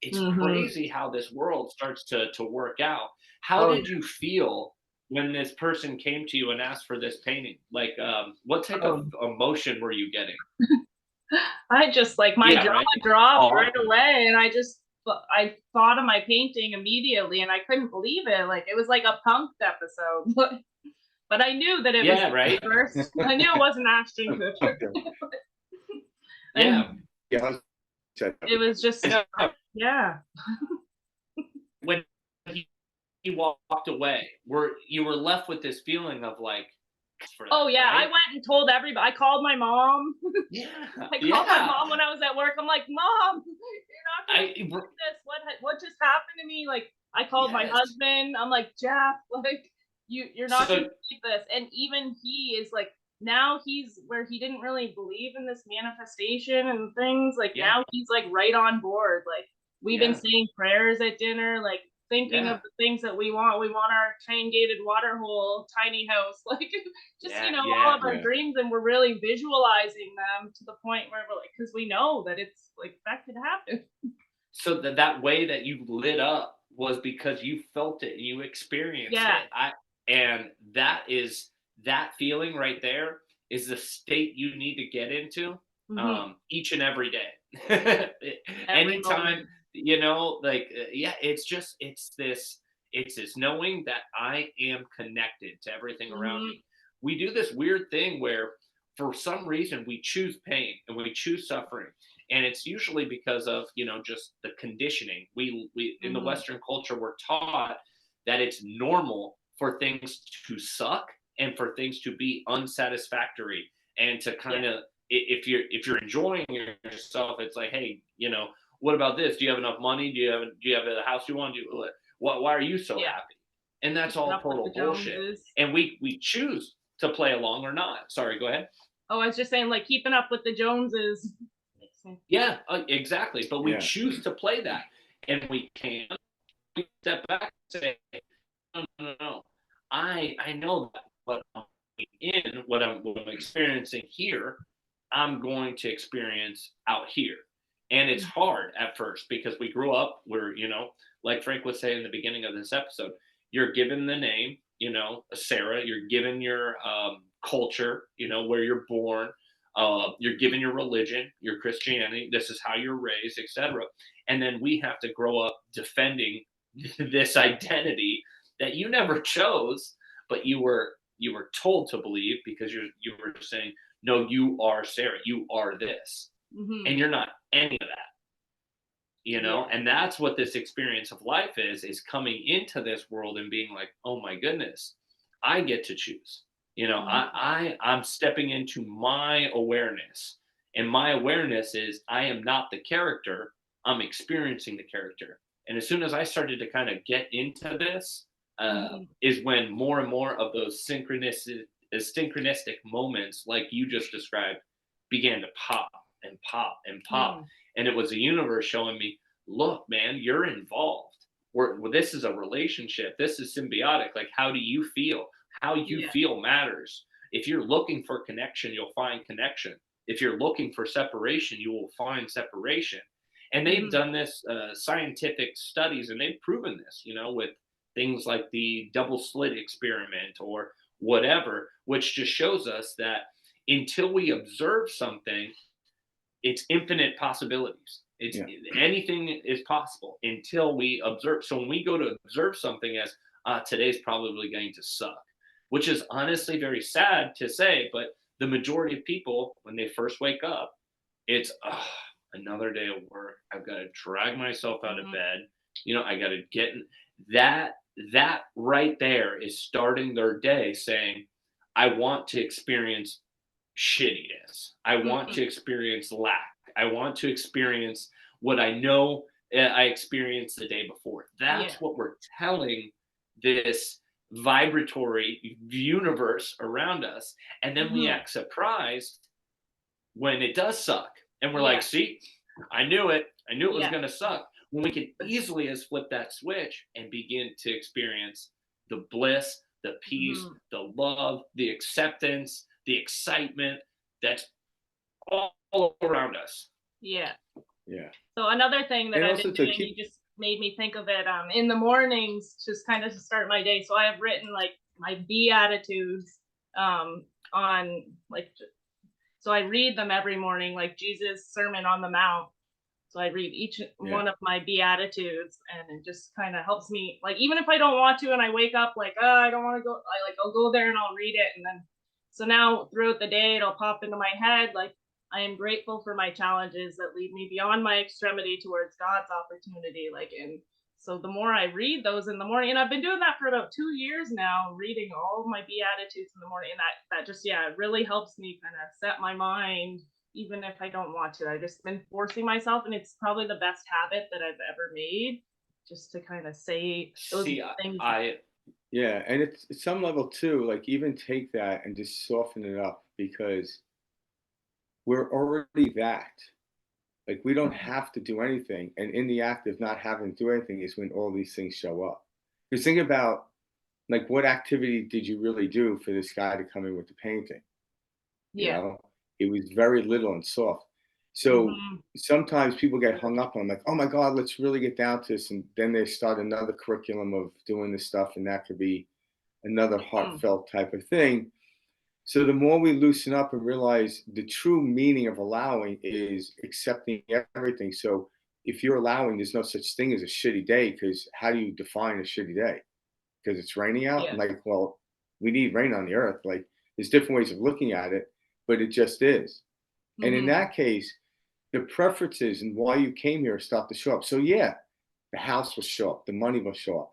Speaker 2: it's
Speaker 3: Mhm.
Speaker 2: crazy how this world starts to work out. How
Speaker 3: Oh,
Speaker 2: did you feel when this person came to you and asked for this painting? Like, what type of
Speaker 3: oh.
Speaker 2: emotion were you getting?
Speaker 3: I just like my
Speaker 2: Yeah,
Speaker 3: jaw
Speaker 2: right.
Speaker 3: dropped
Speaker 2: Aw.
Speaker 3: right away, and I thought of my painting immediately, and I couldn't believe it. Like it was like a Punked episode, but I knew that it was
Speaker 2: Yeah,
Speaker 3: the
Speaker 2: right.
Speaker 3: universe. I knew it wasn't Ashton Kutcher,
Speaker 1: Yeah.
Speaker 3: and
Speaker 1: Yeah.
Speaker 3: it was
Speaker 2: I
Speaker 3: just
Speaker 2: know.
Speaker 3: yeah.
Speaker 2: When he walked away, you were left with this feeling of like, for that,
Speaker 3: Oh yeah, I
Speaker 2: right?
Speaker 3: went and told everybody. I called my mom.
Speaker 2: Yeah,
Speaker 3: I called my
Speaker 2: yeah.
Speaker 3: mom when I was at work. I'm like, Mom, you're not gonna
Speaker 2: I
Speaker 3: believe this. What just happened to me? Like, I called my
Speaker 2: yes.
Speaker 3: husband. I'm like, Jeff, like, you're not gonna
Speaker 2: So
Speaker 3: believe this. And even he is like, now he's where he didn't really believe in this manifestation and things. Like
Speaker 2: yeah,
Speaker 3: now he's like right on board. Like we've been
Speaker 2: yeah,
Speaker 3: saying prayers at dinner, like thinking of
Speaker 2: yeah,
Speaker 3: the things that we want. We want our chain gated water hole, tiny house, like just
Speaker 2: yeah,
Speaker 3: all
Speaker 2: yeah.
Speaker 3: of our
Speaker 1: Yeah.
Speaker 3: dreams, and we're really visualizing them to the point where we're like, because we know that it's like that could happen.
Speaker 2: So that way that you lit up was because you felt it and you experienced
Speaker 3: Yeah.
Speaker 2: it. And that feeling right there is the state you need to get into,
Speaker 3: Hmm.
Speaker 2: each and every day.
Speaker 3: Every
Speaker 2: Anytime,
Speaker 3: moment.
Speaker 2: like, yeah, it's this knowing that I am connected to everything around
Speaker 3: Hmm.
Speaker 2: me. We do this weird thing where for some reason we choose pain and we choose suffering, and it's usually because of just the conditioning. We in the
Speaker 3: Hmm.
Speaker 2: Western culture we're taught that it's normal for things to suck and for things to be unsatisfactory, and to kind
Speaker 3: Yeah.
Speaker 2: of, if you're enjoying yourself, it's like, hey, what about this? Do you have enough money? Do you have a house you want? Why are you so
Speaker 3: Yeah.
Speaker 2: happy? And that's
Speaker 3: Keeping
Speaker 2: all
Speaker 3: up with the
Speaker 2: total bullshit.
Speaker 3: Joneses.
Speaker 2: And we choose to play along or not. Sorry, go ahead.
Speaker 3: Oh, I was just saying, like keeping up with the Joneses.
Speaker 2: Yeah, exactly. But we
Speaker 1: Yeah.
Speaker 2: choose to play that, and we can step back and say, no, no, no, no. I know that what I'm experiencing here, I'm going to experience out here. And it's hard at first because we grew up, like Frank would say in the beginning of this episode, you're given the name, Sarah, you're given your culture, where you're born, you're given your religion, your Christianity, this is how you're raised, etc. And then we have to grow up defending this identity that you never chose, but you were told to believe because you were saying, no, you are Sarah, you are this,
Speaker 3: Hmm.
Speaker 2: and you're not any of that,
Speaker 3: Yeah.
Speaker 2: and that's what this experience of life is coming into this world and being like, oh my goodness, I get to choose.
Speaker 3: Hmm.
Speaker 2: I'm stepping into my awareness, and my awareness is I am not the character, I'm experiencing the character. And as soon as I started to kind of get into this,
Speaker 3: Hmm.
Speaker 2: is when more and more of those synchronistic moments, like you just described, began to pop and pop and pop.
Speaker 3: Hmm.
Speaker 2: And it was the universe showing me, look, man, you're involved. This is a relationship. This is symbiotic. Like, how do you feel? How you
Speaker 3: Yeah.
Speaker 2: feel matters. If you're looking for connection, you'll find connection. If you're looking for separation, you will find separation. And they've
Speaker 3: Hmm.
Speaker 2: done this scientific studies, and they've proven this, with things like the double slit experiment or whatever, which just shows us that until we observe something, it's infinite possibilities. It's
Speaker 1: Yeah.
Speaker 2: anything is possible until we observe. So when we go to observe something as today's probably going to suck, which is honestly very sad to say, but the majority of people when they first wake up, it's another day of work. I've got to drag myself out of bed. I got to get that. That right there is starting their day saying, I want to experience shittiness. I want to experience lack. I want to experience what I know I experienced the day before. That's what we're telling this vibratory universe around us. And then we act surprised when it does suck. And we're like, see, I knew it. I knew it was going to suck. When we could easily as flip that switch and begin to experience the bliss, the peace, the love, the acceptance, the excitement that's all around us.
Speaker 3: Yeah.
Speaker 1: Yeah.
Speaker 3: So another thing that
Speaker 1: And
Speaker 3: I've
Speaker 1: also
Speaker 3: been
Speaker 1: to
Speaker 3: doing,
Speaker 1: keep,
Speaker 3: you just made me think of it in the mornings, just kind of to start my day. So I have written like my Beatitudes on like, so I read them every morning, like Jesus' Sermon on the Mount. So I read each one of my Beatitudes, and it just kind of helps me. Like, even if I don't want to, and I wake up like, oh, I don't want to go, I'll go there and I'll read it. And then, so now throughout the day, it'll pop into my head, like, I am grateful for my challenges that lead me beyond my extremity towards God's opportunity. Like, and so the more I read those in the morning, and I've been doing that for about 2 years now, reading all of my Beatitudes in the morning, and that just, it really helps me kind of set my mind, even if I don't want to. I've just been forcing myself, and it's probably the best habit that I've ever made, just to kind of say those things.
Speaker 1: Yeah, and it's at some level too, like even take that and just soften it up, because we're already that. Like we don't have to do anything. And in the act of not having to do anything is when all these things show up. Because think about, like, what activity did you really do for this guy to come in with the painting? You know, it was very little and soft. So sometimes people get hung up on, like, oh my God, let's really get down to this. And then they start another curriculum of doing this stuff. And that could be another heartfelt type of thing. So the more we loosen up and realize the true meaning of allowing is accepting everything. So if you're allowing, there's no such thing as a shitty day, because how do you define a shitty day? Because it's raining out? And like, well, we need rain on the earth. Like, there's different ways of looking at it, but it just is. And in that case, the preferences and why you came here start to show up. So yeah, the house will show up, the money will show up.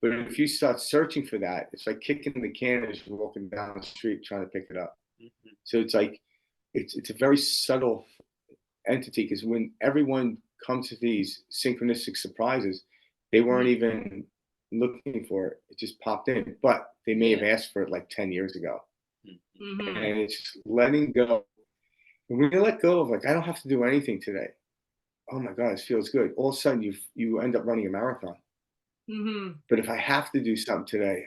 Speaker 1: But if you start searching for that, it's like kicking the can as you're walking down the street trying to pick it up. So it's like, it's a very subtle entity, because when everyone comes to these synchronistic surprises, they weren't even looking for it. It just popped in, but they may have asked for it like 10 years ago. And it's just letting go. And when you let go of, like, I don't have to do anything today. Oh my God, this feels good. All of a sudden you end up running a marathon. But if I have to do something today,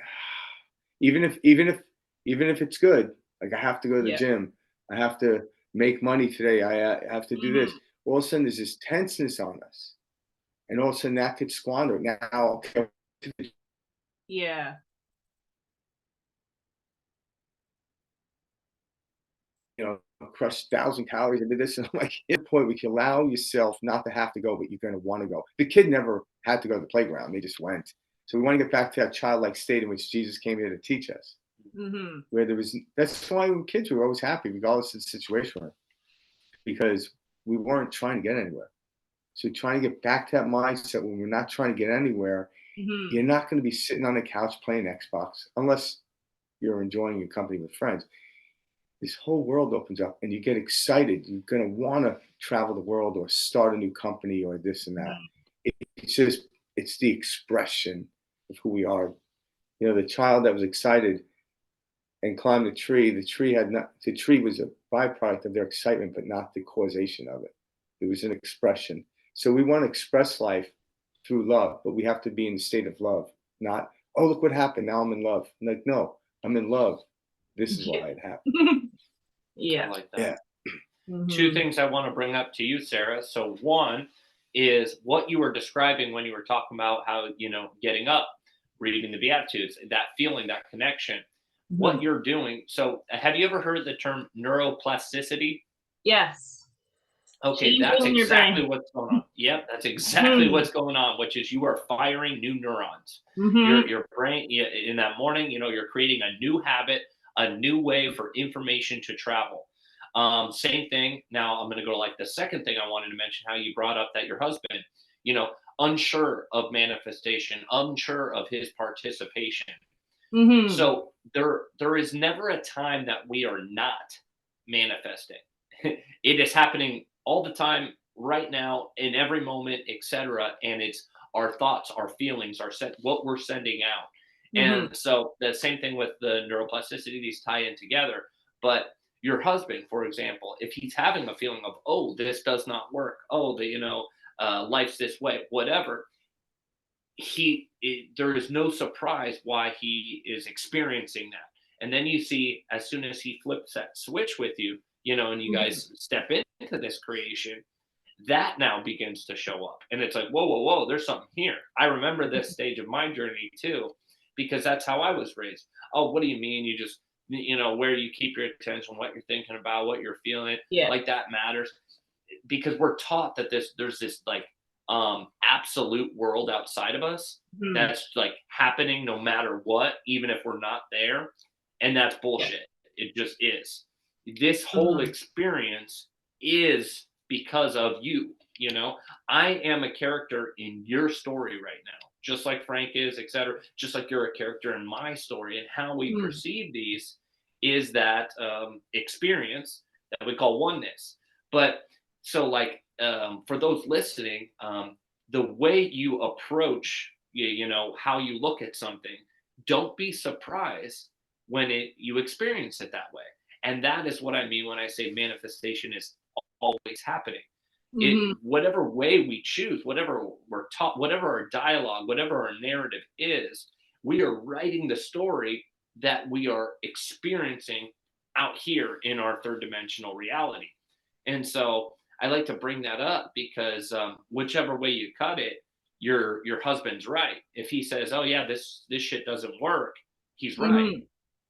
Speaker 1: even if it's good, like I have to go to the gym, I have to make money today, I have to do this. All of a sudden, there's this tenseness on us, and all of a sudden that could squander it. Now, okay, crush 1,000 calories into this, and I'm like, at the point we can allow yourself not to have to go, but you're going to want to go. The kid never had to go to the playground; they just went. So we want to get back to that childlike state in which Jesus came here to teach us. Where that's why when kids we were always happy, regardless of the situation, because we weren't trying to get anywhere. So trying to get back to that mindset when we're not trying to get anywhere, you're not going to be sitting on the couch playing Xbox unless you're enjoying your company with friends. This whole world opens up and you get excited. You're going to want to travel the world or start a new company or this and that. It's the expression of who we are. The child that was excited and climbed the tree was a byproduct of their excitement, but not the causation of it. It was an expression. So we want to express life through love, but we have to be in the state of love, not, oh, look what happened, now I'm in love. I'm like, no, I'm in love. This is why it happened.
Speaker 2: I like that. Two things I want to bring up to you, Sarah. So one is what you were describing when you were talking about how, getting up, reading the Beatitudes, that feeling, that connection, what you're doing. So have you ever heard the term neuroplasticity?
Speaker 3: Yes.
Speaker 2: Okay, that's
Speaker 3: Changing your brain.
Speaker 2: exactly what's going on. Yep, that's exactly
Speaker 3: Mm-hmm.
Speaker 2: what's going on, which is you are firing new neurons.
Speaker 3: Mm-hmm.
Speaker 2: Your brain in that morning, you're creating a new habit, a new way for information to travel. Same thing. Now I'm going to go to like the second thing I wanted to mention. How you brought up that your husband, you know, unsure of manifestation, unsure of his participation.
Speaker 3: Mm-hmm.
Speaker 2: So there is never a time that we are not manifesting. It is happening all the time, right now, in every moment, etc. And it's our thoughts, our feelings, what we're sending out.
Speaker 3: Mm-hmm.
Speaker 2: And so the same thing with the neuroplasticity; these tie in together. But your husband, for example, if he's having a feeling of, oh, this does not work, oh, life's this way, whatever, there is no surprise why he is experiencing that. And then you see, as soon as he flips that switch with you, and you
Speaker 3: Mm-hmm.
Speaker 2: guys step into this creation, that now begins to show up. And it's like, whoa, whoa, whoa, there's something here. I remember this stage of my journey too, because that's how I was raised. Oh, what do you mean? You just, where you keep your attention, what you're thinking about, what you're feeling,
Speaker 3: Yeah.
Speaker 2: like that matters. Because we're taught that there's this like absolute world outside of us
Speaker 3: Mm-hmm.
Speaker 2: that's like happening no matter what, even if we're not there. And that's
Speaker 3: Yeah.
Speaker 2: bullshit. It just is. This whole
Speaker 3: Mm-hmm.
Speaker 2: experience is because of you. I am a character in your story right now, just like Frank is, etc. Just like you're a character in my story. And how we
Speaker 3: Mm-hmm.
Speaker 2: perceive these is that experience that we call oneness. But so, like, for those listening, the way you approach, how you look at something, don't be surprised when you experience it that way. And that is what I mean when I say manifestation is always happening.
Speaker 3: Mm-hmm.
Speaker 2: Whatever way we choose, whatever we're taught, whatever our dialogue, whatever our narrative is, we are writing the story that we are experiencing out here in our third dimensional reality. And so I like to bring that up because whichever way you cut it, your husband's right. If he says, "Oh yeah, this shit doesn't work," he's right.
Speaker 3: Mm-hmm.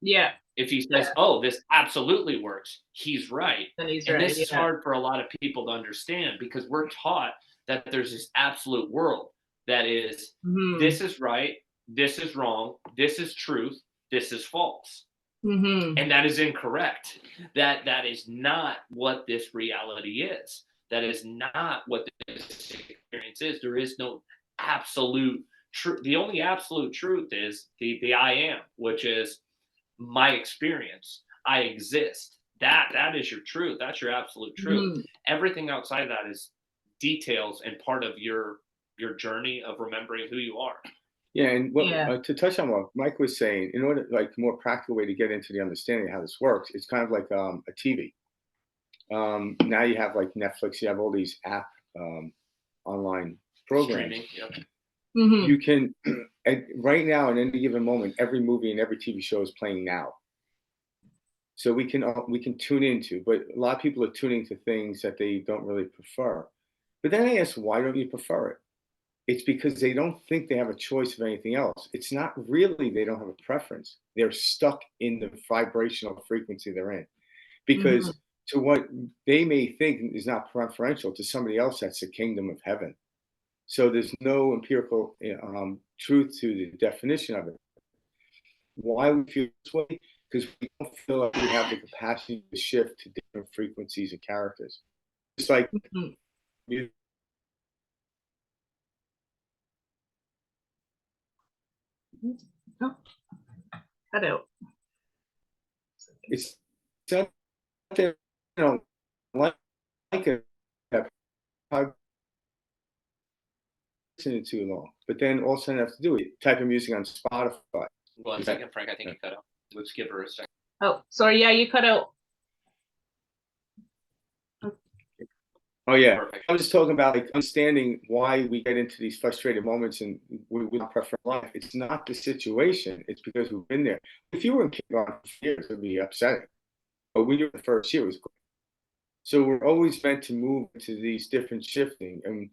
Speaker 3: Yeah.
Speaker 2: If he
Speaker 3: Yeah.
Speaker 2: says, "Oh, this absolutely works," he's right.
Speaker 3: Then he's
Speaker 2: And
Speaker 3: right.
Speaker 2: this is
Speaker 3: Yeah.
Speaker 2: hard for a lot of people to understand because we're taught that there's this absolute world that is,
Speaker 3: Mm-hmm.
Speaker 2: this is right, this is wrong, this is truth, this is false.
Speaker 3: Mm-hmm.
Speaker 2: And that is incorrect. That is not what this reality is. That is not what this experience is. There is no absolute truth. The only absolute truth is the I am, which is my experience. I exist. That is your truth. That's your absolute truth.
Speaker 3: Mm-hmm.
Speaker 2: Everything outside of that is details and part of your journey of remembering who you are.
Speaker 1: Yeah, and
Speaker 3: Yeah.
Speaker 1: to touch on what Mike was saying, in order, like, more practical way to get into the understanding of how this works, it's kind of like a TV. Now you have like Netflix, you have all these um, online programs.
Speaker 2: Streaming. Yep.
Speaker 3: Mm-hmm.
Speaker 1: You can, right now, in any given moment, every movie and every TV show is playing now. So we can tune into, but a lot of people are tuning to things that they don't really prefer. But then I ask, why don't you prefer it? It's because they don't think they have a choice of anything else. It's not really they don't have a preference. They're stuck in the vibrational frequency they're in.
Speaker 3: Mm-hmm.
Speaker 1: Because to what they may think is not preferential, to somebody else, that's the kingdom of heaven. So there's no empirical truth to the definition of it. Why we feel this way? Because we don't feel like we have the capacity to shift to different frequencies and characters. It's like
Speaker 3: Mm-hmm.
Speaker 1: music.
Speaker 3: Oh, cut out.
Speaker 1: It's something, you know, like a probably listening too long. But then all of a sudden I have to do it. Type of music on Spotify.
Speaker 2: 1 second, Frank. I think you cut out. Let's give her a second.
Speaker 3: Oh, sorry. Yeah, you cut out.
Speaker 1: Oh yeah.
Speaker 2: Perfect.
Speaker 1: I'm just talking about like understanding why we get into these frustrated moments and we don't prefer life. It's not the situation. It's because we've been there. If you were in kindergarten for years, it would be upsetting. But when you're in the first year, it was great. So we're always meant to move into these different shifting. And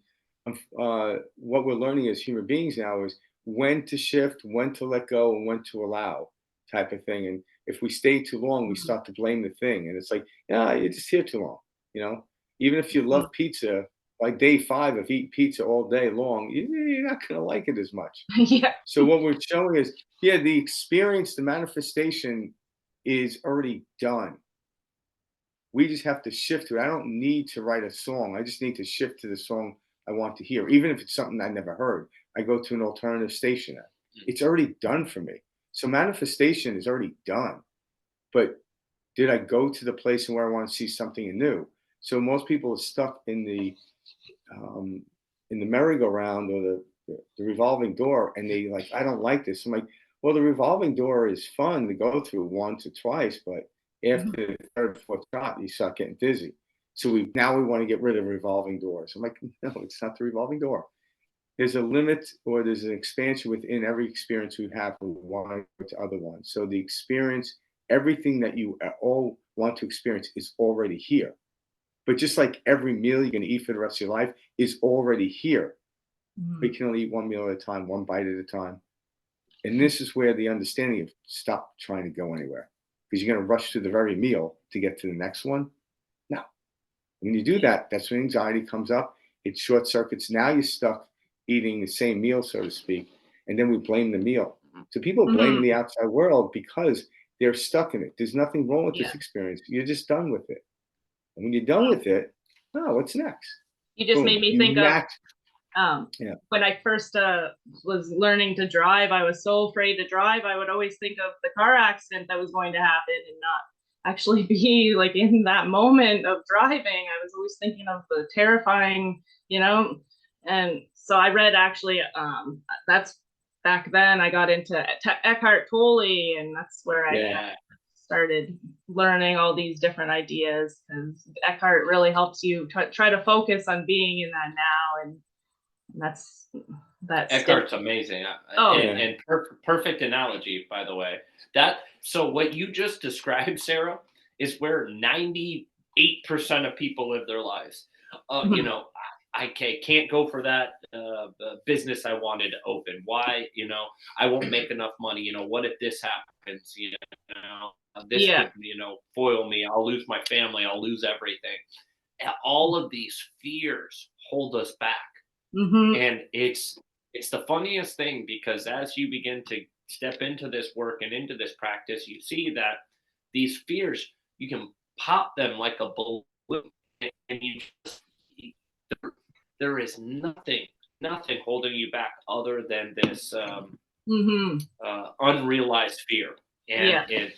Speaker 1: what we're learning as human beings now is when to shift, when to let go, and when to allow, type of thing. And if we stay too long, we start to blame the thing. And it's like, yeah, you're just here too long, you know? Even if you
Speaker 3: Mhm.
Speaker 1: love pizza, by day 5 of eating pizza all day long, you're not gonna like it as much.
Speaker 3: Yeah.
Speaker 1: So what we're showing is, yeah, the experience, the manifestation is already done. We just have to shift to it. I don't need to write a song. I just need to shift to the song I want to hear, even if it's something I never heard. I go to an alternative station. It's already done for me. So manifestation is already done. But did I go to the place where I want to see something new? So most people are stuck um, in the merry-go-round or the revolving door, and they like, I don't like this. I'm like, well, the revolving door is fun to go through once or twice, but after
Speaker 3: Mhm.
Speaker 1: the third, fourth shot, you start getting dizzy. So we want to get rid of revolving doors. I'm like, no, it's not the revolving door. There's a limit or there's an expansion within every experience we have from one to other ones. So the experience, everything that you all want to experience is already here. But just like every meal you're going to eat for the rest of your life is already here. But
Speaker 3: Mhm.
Speaker 1: you can only eat one meal at a time, one bite at a time. And this is where the understanding of stop trying to go anywhere because you're going to rush through the very meal to get to the next one. No. When you do that, that's when anxiety comes up. It short circuits. Now you're stuck eating the same meal, so to speak. And then we blame the meal. So people blame
Speaker 3: Mhm.
Speaker 1: the outside world because they're stuck in it. There's nothing wrong with
Speaker 3: Yeah.
Speaker 1: this experience. You're just done with it. And when you're done with it, oh, what's next?
Speaker 3: You just made
Speaker 1: Boom.
Speaker 3: me
Speaker 1: You
Speaker 3: think of
Speaker 1: match. Yeah.
Speaker 3: when I first was learning to drive. I was so afraid to drive. I would always think of the car accident that was going to happen and not actually be like in that moment of driving. I was always thinking of the terrifying, you know. And so I read actually, that's back then I got into Eckhart Tolle, and that's where I
Speaker 1: Yeah.
Speaker 2: Yeah.
Speaker 3: started learning all these different ideas, because Eckhart really helps you try to focus on being in that now, and that's
Speaker 2: Eckhart's amazing,
Speaker 3: Oh,
Speaker 1: Yeah.
Speaker 2: and perfect analogy, by the way. That so what you just described, Sarah, is where 98% of people live their lives. You
Speaker 3: mhm.
Speaker 2: know, can't go for that business I wanted to open. Why? I won't make enough money. What if this happens? This
Speaker 3: Yeah.
Speaker 2: could foil me. I'll lose my family. I'll lose everything. All of these fears hold us back,
Speaker 3: Hmm.
Speaker 2: and it's the funniest thing because as you begin to step into this work and into this practice, you see that these fears, you can pop them like a balloon, and you just there is nothing holding you back other than this
Speaker 3: Hmm.
Speaker 2: unrealized fear. And
Speaker 3: Yeah.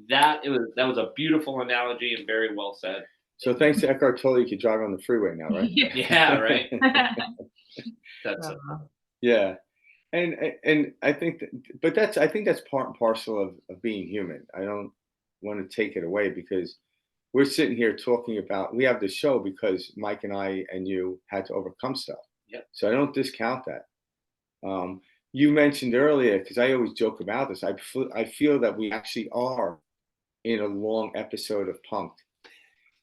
Speaker 2: that was a beautiful analogy and very well said.
Speaker 1: So thanks to Eckhart Tolle, you can drive on the freeway now, right?
Speaker 3: Yeah.
Speaker 2: Yeah, right. That's it.
Speaker 1: Yeah. And I think that, but I think that's part and parcel of being human. I don't want to take it away because we're sitting here talking about we have the show because Mike and I and you had to overcome stuff.
Speaker 2: Yep.
Speaker 1: So I don't discount that. You mentioned earlier because I always joke about this. I feel that we actually are in a long episode of Punked.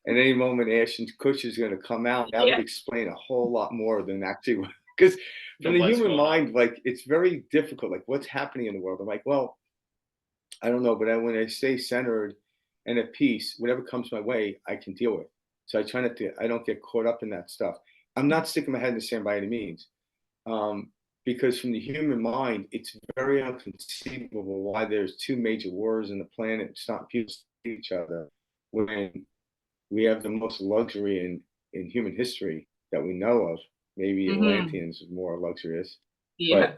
Speaker 1: At any moment, Ashton Kutcher is going to come out. That would
Speaker 3: Yeah.
Speaker 1: explain a whole lot more than actually because from the
Speaker 2: What's
Speaker 1: human
Speaker 2: going on?
Speaker 1: mind, like it's very difficult. Like what's happening in the world? I'm like, well, I don't know, but when I stay centered and at peace, whatever comes my way, I can deal with. So I try not to. I don't get caught up in that stuff. I'm not sticking my head in the sand by any means, um, because from the human mind, it's very inconceivable why there's two major wars in the planet, stopping people seeing each other when we have the most luxury in human history that we know of. Maybe
Speaker 3: Hmm.
Speaker 1: Atlanteans is more luxurious,
Speaker 3: Yeah.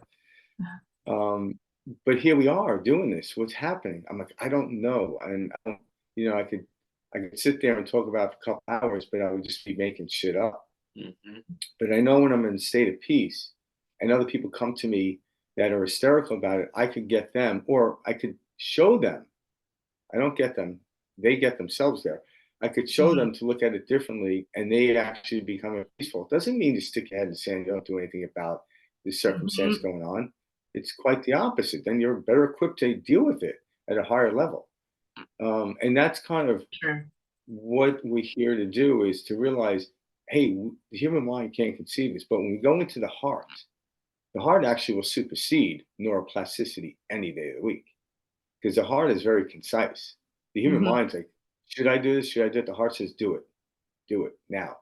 Speaker 1: but um, but here we are doing this. What's happening? I'm like, I don't know, and I don't, I could sit there and talk about it for a couple hours, but I would just be making shit up.
Speaker 2: Hmm.
Speaker 1: But I know when I'm in a state of peace, and other people come to me that are hysterical about it, I could get them, or I could show them. I don't get them; they get themselves there. I could show
Speaker 3: Hmm.
Speaker 1: them to look at it differently, and they actually become peaceful. It doesn't mean to stick your head in the sand. You don't do anything about the circumstance
Speaker 3: Hmm.
Speaker 1: going on. It's quite the opposite. Then you're better equipped to deal with it at a higher level. And that's kind of
Speaker 3: Sure.
Speaker 1: what we're here to do is to realize, hey, the human mind can't conceive this, but when we go into the heart actually will supersede neuroplasticity any day of the week because the heart is very concise. The human
Speaker 3: Hmm.
Speaker 1: mind's like, should I do this? Should I do it? The heart says, do it now.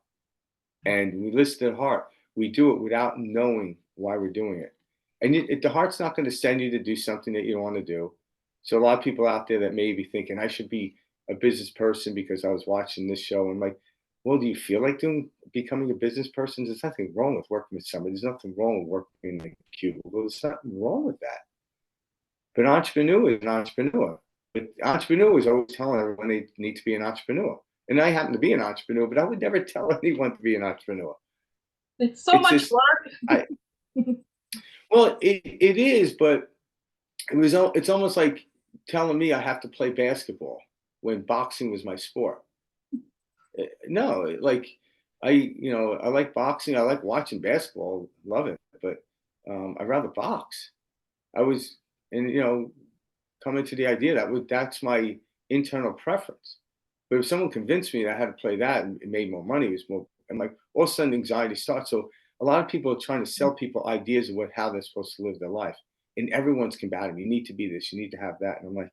Speaker 1: and we listen to the heart. We do it without knowing why we're doing it. And the heart's not going to send you to do something that you don't want to do. So a lot of people out there that may be thinking, I should be a business person because I was watching this show. And I'm like, well, do you feel like becoming a business person? There's nothing wrong with working with somebody. There's nothing wrong with working in a cubicle. There's nothing wrong with that. But an entrepreneur is an entrepreneur. But entrepreneurs always telling everyone they need to be an entrepreneur. And I happen to be an entrepreneur, but I would never tell anyone to be an entrepreneur.
Speaker 3: It's so
Speaker 1: It's
Speaker 3: much
Speaker 1: just,
Speaker 3: work.
Speaker 1: well, it is, but it's almost like telling me I have to play basketball when boxing was my sport. No, like I like boxing. I like watching basketball, love it, but I'd rather box. I was, and coming to the idea that's my internal preference. But if someone convinced me that I had to play that and it made more money, it was more, and like all of a sudden anxiety starts. So a lot of people are trying to sell people ideas of how they're supposed to live their life, and everyone's combating. You need to be this. You need to have that. And I'm like,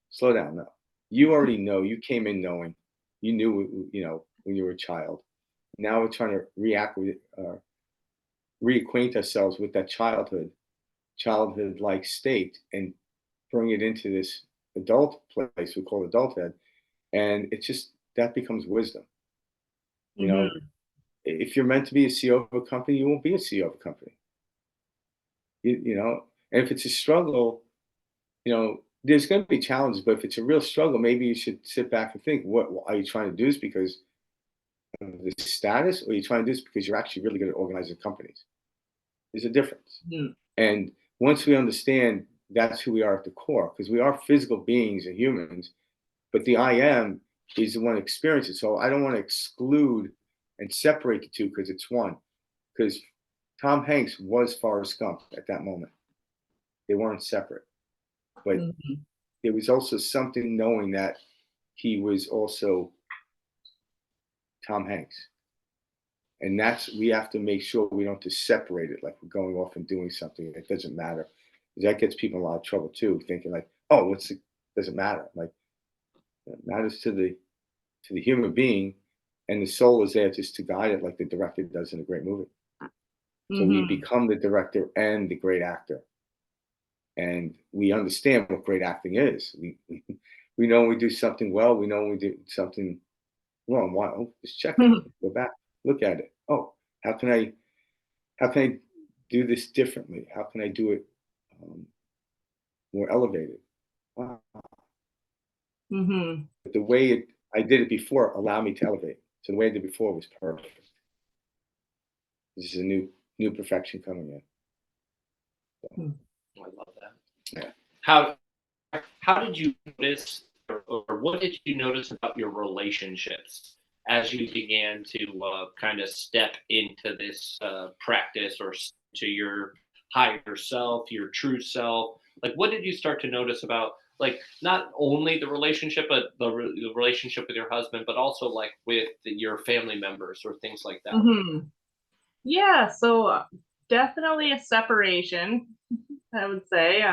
Speaker 1: slow down. No, you already know. You came in knowing. You knew, when you were a child. Now we're trying to reacquaint ourselves with that childhood-like state, and bring it into this adult place we call adulthood. And it's just that becomes wisdom. If you're meant to be a CEO of a company, you won't be a CEO of a company. And if it's a struggle, there's going to be challenges. But if it's a real struggle, maybe you should sit back and think, what are you trying to do? Is because of the status, or are you trying to do this because you're actually really good at organizing companies? There's a difference. And once we understand that's who we are at the core, because we are physical beings and humans, but the I am is the one experiences. So I don't want to exclude and separate the two because it's one. Because Tom Hanks was Forrest Gump at that moment. They weren't separate. But there was also something knowing that he was also Tom Hanks. And we have to make sure we don't just separate it, like we're going off and doing something that doesn't matter. That gets people in a lot of trouble too, thinking like, oh, doesn't matter. Like, it matters to the human being, and the soul is there just to guide it, like the director does in a great movie. So we become the director and the great actor, and we understand what great acting is. We know when we do something well. We know when we do something wrong. Why? Oh, just check it. Go back, look at it. Oh, how can I do this differently? How can I do it more elevated? Wow. But the way I did it before allowed me to elevate. So the way I did it before was perfect. This is a new perfection coming in. So.
Speaker 2: I love that.
Speaker 1: Yeah.
Speaker 2: How did you notice, or what did you notice about your relationships as you began to kind of step into this practice, or to your higher self, your true self? Like, what did you start to notice about, like, not only the relationship, but the relationship with your husband, but also like with your family members or things like that?
Speaker 3: Yeah, so definitely a separation, I would say.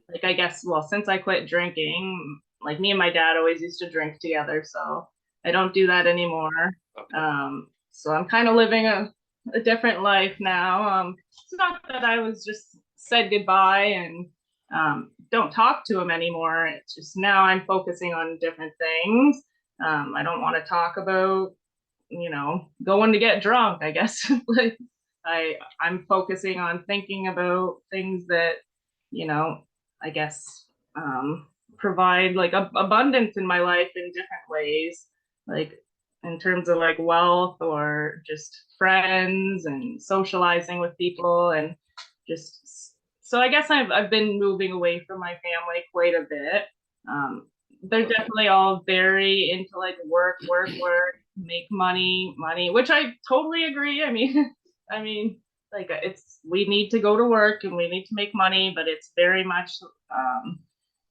Speaker 3: Like, I guess, well, since I quit drinking, like, me and my dad always used to drink together, so I don't do that anymore.
Speaker 2: Okay.
Speaker 3: So I'm kind of living a different life now. It's not that I was just said goodbye and don't talk to him anymore. It's just now I'm focusing on different things. I don't want to talk about, going to get drunk, I guess. Like, I'm focusing on thinking about things that, I guess, provide like abundance in my life in different ways, like in terms of like wealth or just friends and socializing with people, and just, so I guess I've been moving away from my family quite a bit. They're definitely all very into like work, make money, which I totally agree. Like, we need to go to work and we need to make money, but it's very much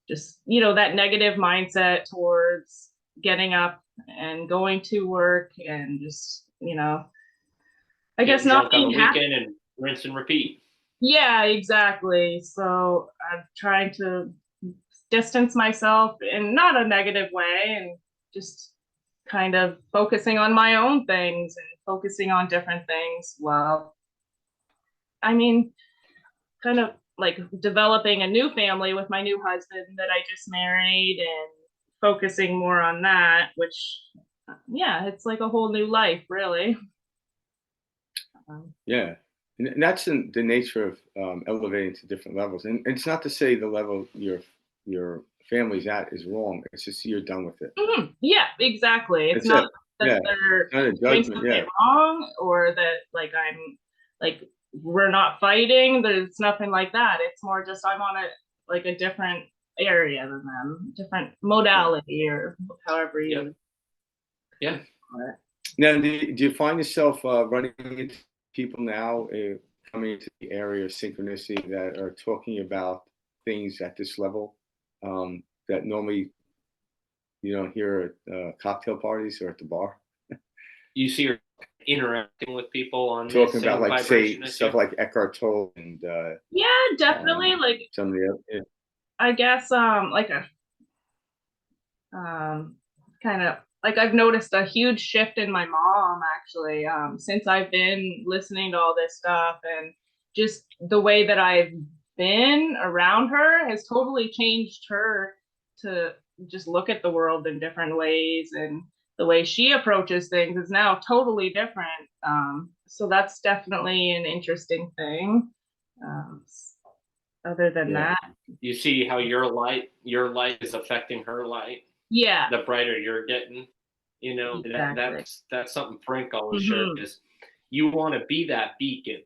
Speaker 3: just, that negative mindset towards getting up and going to work, and just, I guess
Speaker 2: Getting
Speaker 3: not
Speaker 2: drunk on the
Speaker 3: being happy.
Speaker 2: weekend and rinse and repeat.
Speaker 3: Yeah, exactly. So I'm trying to distance myself in not a negative way, and just kind of focusing on my own things and focusing on different things. Well, I mean, kind of like developing a new family with my new husband that I just married and focusing more on that, which, yeah, it's like a whole new life, really.
Speaker 1: Yeah. And that's the nature of elevating to different levels. And it's not to say the level your family's at is wrong. It's just you're done with it.
Speaker 3: Yeah, exactly. It's
Speaker 1: That's
Speaker 3: not
Speaker 1: it.
Speaker 3: that
Speaker 1: Yeah.
Speaker 3: they're
Speaker 1: It's not a
Speaker 3: doing
Speaker 1: judgment.
Speaker 3: something
Speaker 1: Yeah.
Speaker 3: wrong or that like I'm like we're not fighting. There's nothing like that. It's more just I'm on a different area than them, different
Speaker 1: Yeah.
Speaker 3: modality or however
Speaker 2: Yeah.
Speaker 3: you.
Speaker 2: Yeah.
Speaker 1: Now, do you find yourself running into people now coming into the area of synchronicity that are talking about things at this level that normally you don't hear at cocktail parties or at the bar?
Speaker 2: You see her interacting with people on the
Speaker 1: Talking about,
Speaker 2: same
Speaker 1: like, say,
Speaker 2: vibration as
Speaker 1: stuff
Speaker 2: you.
Speaker 1: like Eckhart Tolle and
Speaker 3: Yeah, definitely. Like
Speaker 1: some of the other. Yeah.
Speaker 3: I guess like a kind of like I've noticed a huge shift in my mom actually since I've been listening to all this stuff, and just the way that I've been around her has totally changed her to just look at the world in different ways, and the way she approaches things is now totally different. So that's definitely an interesting thing. um, Other than
Speaker 1: Yeah.
Speaker 3: that,
Speaker 2: You see how your light is affecting her light.
Speaker 3: yeah,
Speaker 2: The brighter you're getting, that
Speaker 3: exactly.
Speaker 2: that's something Frank always shared
Speaker 3: Hmm.
Speaker 2: is you want to be that beacon.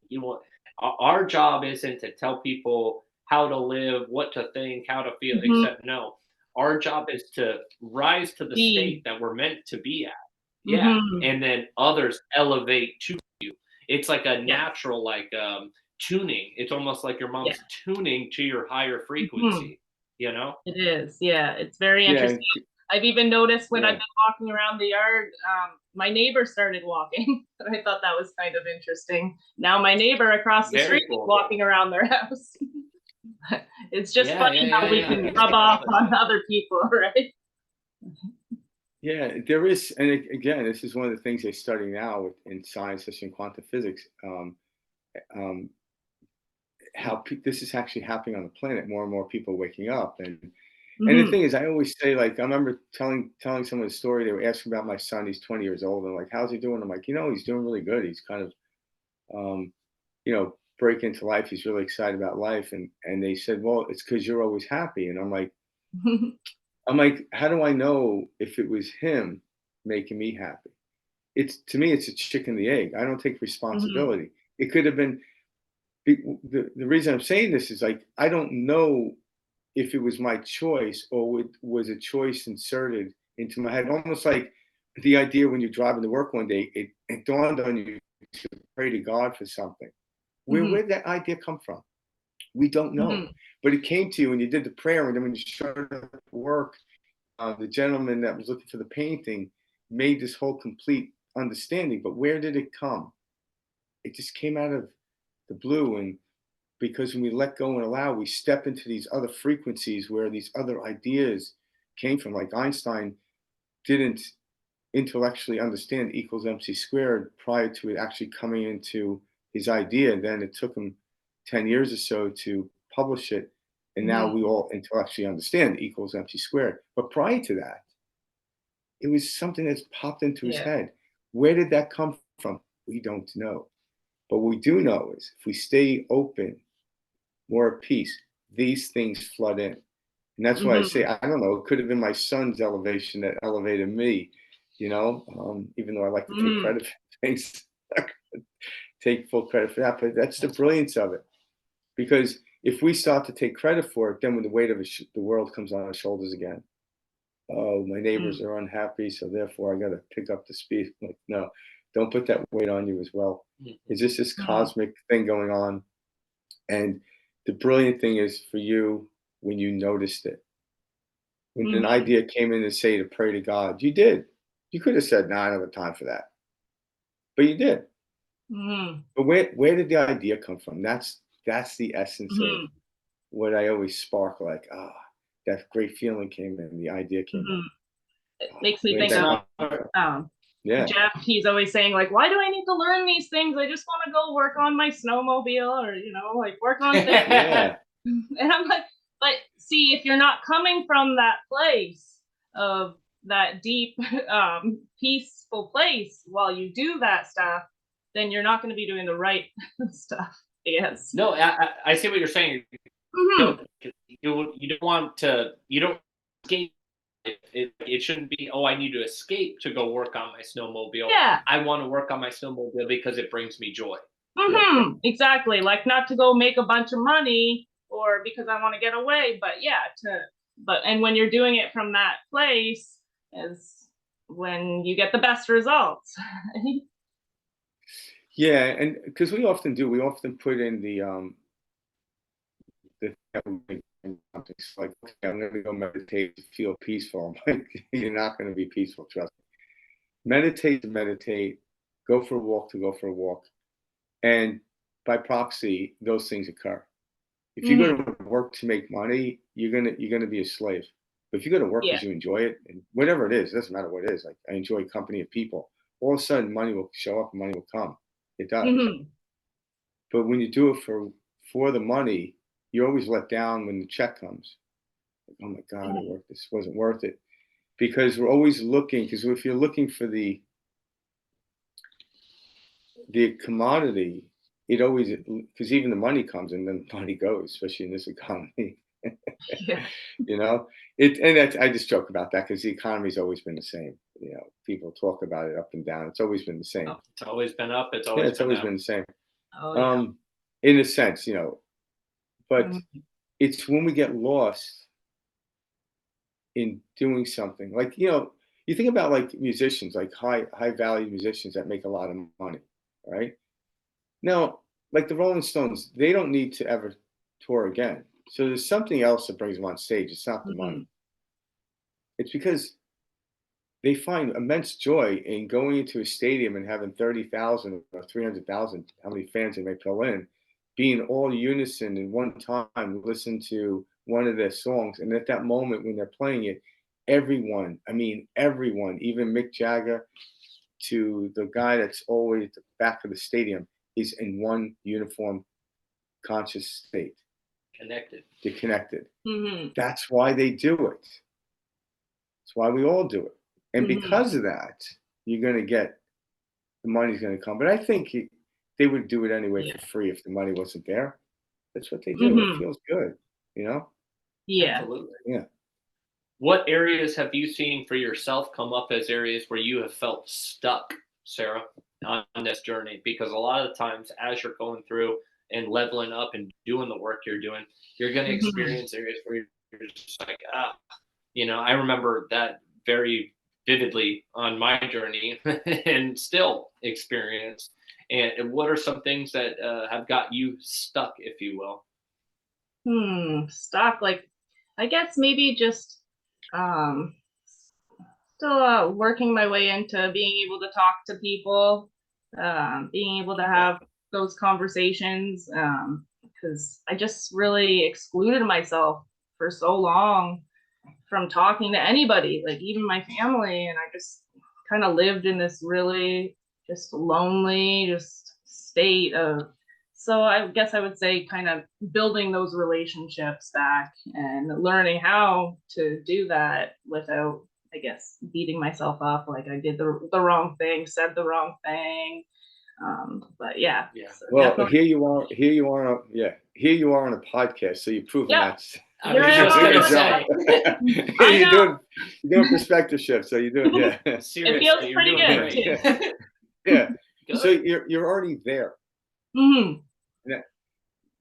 Speaker 2: Our job isn't to tell people how to live, what to think, how to feel,
Speaker 3: Hmm.
Speaker 2: except no. Our job is to rise to the
Speaker 3: Be.
Speaker 2: state that we're meant to be at. Yeah,
Speaker 3: Hmm.
Speaker 2: and then others elevate to you. It's like a
Speaker 3: Yeah.
Speaker 2: natural, like tuning. It's almost like your
Speaker 3: Yeah.
Speaker 2: mom's tuning to your higher
Speaker 3: Hmm.
Speaker 2: frequency. You know?
Speaker 3: It is. Yeah. It's very
Speaker 1: Yeah.
Speaker 3: interesting. I've even noticed when I've
Speaker 1: Yeah.
Speaker 3: been walking around the yard, my neighbor started walking. And I thought that was kind of interesting. Now my neighbor across the street
Speaker 2: Very
Speaker 3: is
Speaker 2: cool.
Speaker 3: walking around their house. It's just
Speaker 2: Yeah, yeah,
Speaker 3: funny how
Speaker 2: yeah,
Speaker 3: we
Speaker 2: yeah.
Speaker 3: can
Speaker 2: It's
Speaker 3: rub
Speaker 2: the
Speaker 3: off on
Speaker 2: opposite.
Speaker 3: other people, right?
Speaker 1: Yeah, there is, and again, this is one of the things they study now in science, especially in quantum physics. Um, how this is actually happening on the planet. More and more people are waking up, and the
Speaker 3: Hmm.
Speaker 1: thing is, I always say, like, I remember telling someone a story. They were asking about my son. He's 20 years old, and like, how's he doing? I'm like, he's doing really good. He's kind of, um, break into life. He's really excited about life, and they said, well, it's because you're always happy. And I'm like, how do I know if it was him making me happy? It's to me, it's a chicken and the egg. I don't take
Speaker 3: Hmm.
Speaker 1: responsibility. It could have been the reason I'm saying this is like I don't know if it was my choice or was a choice inserted into my head. Almost like the idea when you're driving to work one day, it dawned on you to pray to God for something. Where did that idea come from? We don't know,
Speaker 3: Hmm.
Speaker 1: but it came to you and you did the prayer, and then when you showed up at work, the gentleman that was looking for the painting made this whole complete understanding. But where did it come? It just came out of the blue. And because when we let go and allow, we step into these other frequencies where these other ideas came from. Like Einstein didn't intellectually understand E equals MC squared prior to it actually coming into his idea. Then it took him 10 years or so to publish it. And now we
Speaker 3: Hmm.
Speaker 1: all intellectually understand E equals MC squared. But prior to that, it was something that's popped into his
Speaker 3: Yeah.
Speaker 1: head. Where did that come from? We don't know. But what we do know is if we stay open, more at peace, these things flood in. And that's why I say,
Speaker 3: Hmm.
Speaker 1: I don't know, it could have been my son's elevation that elevated me, even though I like to take
Speaker 3: Hmm.
Speaker 1: credit for things, take full credit for that. But that's the brilliance of it. Because if we start to take credit for it, then when the weight of the world comes on our shoulders again, oh, my neighbors are unhappy, so therefore I got to pick up the speed. Like, no, don't put that weight on you as well. It's just this
Speaker 3: Hmm.
Speaker 1: cosmic thing going on. And the brilliant thing is for you when you noticed it. When an
Speaker 3: Hmm.
Speaker 1: idea came in to say to pray to God, you did. You could have said, "No, I don't have time for that," but you did.
Speaker 3: Hmm.
Speaker 1: But where did the idea come from? That's the essence of
Speaker 3: Hmm.
Speaker 1: what I always spark. Like, that great feeling came in, the idea came in.
Speaker 3: Hmm. it makes me
Speaker 1: Wait,
Speaker 3: think
Speaker 2: It's
Speaker 3: of
Speaker 2: not.
Speaker 1: Yeah.
Speaker 3: Jeff. He's always saying like, why do I need to learn these things? I just want to go work on my snowmobile, or like work on things.
Speaker 1: Yeah.
Speaker 3: And I'm like, but see, if you're not coming from that place of that deep, peaceful place while you do that stuff, then you're not going to be doing the right stuff. Yes.
Speaker 2: No, I see what you're saying.
Speaker 3: Mhm.
Speaker 2: You don't want to. You don't escape. It shouldn't be. Oh, I need to escape to go work on my snowmobile.
Speaker 3: Yeah.
Speaker 2: I want to work on my snowmobile because it brings me joy.
Speaker 3: Exactly. Like not to go make a bunch of money or because I want to get away, but and when you're doing it from that place is when you get the best results.
Speaker 1: Yeah, and because we often put in the it's like, okay, I'm gonna go meditate to feel peaceful. I'm like, you're not gonna be peaceful, trust me. Meditate to meditate, go for a walk to go for a walk. And by proxy, those things occur. If you go to work to make money, you're gonna be a slave. But if you go to work
Speaker 3: Yeah.
Speaker 1: because you enjoy it, and whatever it is, doesn't matter what it is. Like I enjoy company of people. All of a sudden, money will show up and money will come. It does. But when you do it for the money, you're always let down when the check comes. Like, oh my God, this wasn't worth it. Because we're always looking. Because if you're looking for the commodity, it always, because even the money comes and then the money goes, especially in this economy.
Speaker 3: Yeah.
Speaker 1: And I just joke about that because the economy's always been the same. People talk about it up and down. It's always been the same.
Speaker 2: Oh, it's always been up. It's
Speaker 1: Yeah,
Speaker 2: always
Speaker 1: it's
Speaker 2: been
Speaker 1: always
Speaker 2: down.
Speaker 1: been the same.
Speaker 3: Oh yeah.
Speaker 1: In a sense, but it's when we get lost in doing something. Like, you think about like musicians, like high value musicians that make a lot of money, right? Now, like the Rolling Stones, they don't need to ever tour again. So there's something else that brings them on stage. It's not the money. It's because they find immense joy in going into a stadium and having 30,000 or 300,000, how many fans they may pull in, being all unison in one time, listen to one of their songs. And at that moment when they're playing it, everyone, even Mick Jagger to the guy that's always at the back of the stadium, is in one uniform conscious state.
Speaker 2: Connected.
Speaker 1: They're connected. That's why they do it. That's why we all do it. And because of that, you're going to get, the money's going to come. But I think they would do it anyway for free if the money wasn't there. That's what they do. It feels good,
Speaker 3: Yeah.
Speaker 2: Absolutely.
Speaker 1: Yeah.
Speaker 2: What areas have you seen for yourself come up as areas where you have felt stuck, Sarah, on this journey? Because a lot of the times as you're going through and leveling up and doing the work you're doing, you're going to experience areas where you're just like, I remember that very vividly on my journey and still experience. And what are some things that have got you stuck, if you will?
Speaker 3: Stuck. Like, I guess maybe just still working my way into being able to talk to people, being able to have those conversations, because I just really excluded myself for so long from talking to anybody, like even my family, and I just kind of lived in this really just lonely just state of. So I guess I would say kind of building those relationships back and learning how to do that without, I guess, beating myself up like I did the wrong thing, said the wrong thing. But yeah. So
Speaker 1: well,
Speaker 3: definitely.
Speaker 1: here you are. Here you are on a podcast. So you're proving that's.
Speaker 2: I was just gonna say.
Speaker 1: You're doing perspective shift. So you're doing
Speaker 2: Seriously,
Speaker 3: it feels
Speaker 2: you're
Speaker 3: pretty
Speaker 2: doing
Speaker 3: good
Speaker 2: great.
Speaker 3: too.
Speaker 1: Yeah.
Speaker 2: Good.
Speaker 1: So you're already there. Yeah.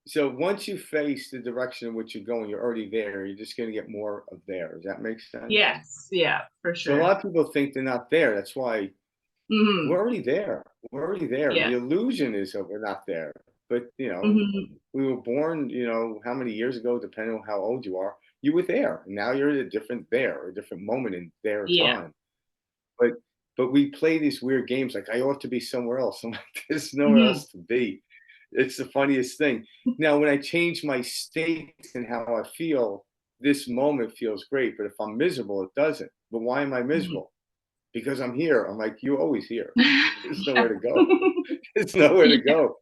Speaker 1: So once you face the direction in which you're going, you're already there. You're just going to get more of there. Does that make sense?
Speaker 3: Yes. Yeah, for
Speaker 1: So a
Speaker 3: sure.
Speaker 1: lot of people think they're not there. That's why we're already there. We're already there.
Speaker 3: Yeah.
Speaker 1: The illusion is that we're not there. But, we were born, how many years ago, depending on how old you are, you were there. Now you're at a different moment in their time. But we play these weird games like I ought to be somewhere else. I'm like, there's nowhere else to be. It's the funniest thing. Now, when I change my state and how I feel, this moment feels great. But if I'm miserable, it doesn't. but why am I miserable? Because I'm here. I'm like, you're always here. There's
Speaker 3: Yeah.
Speaker 1: nowhere to go. There's nowhere to go.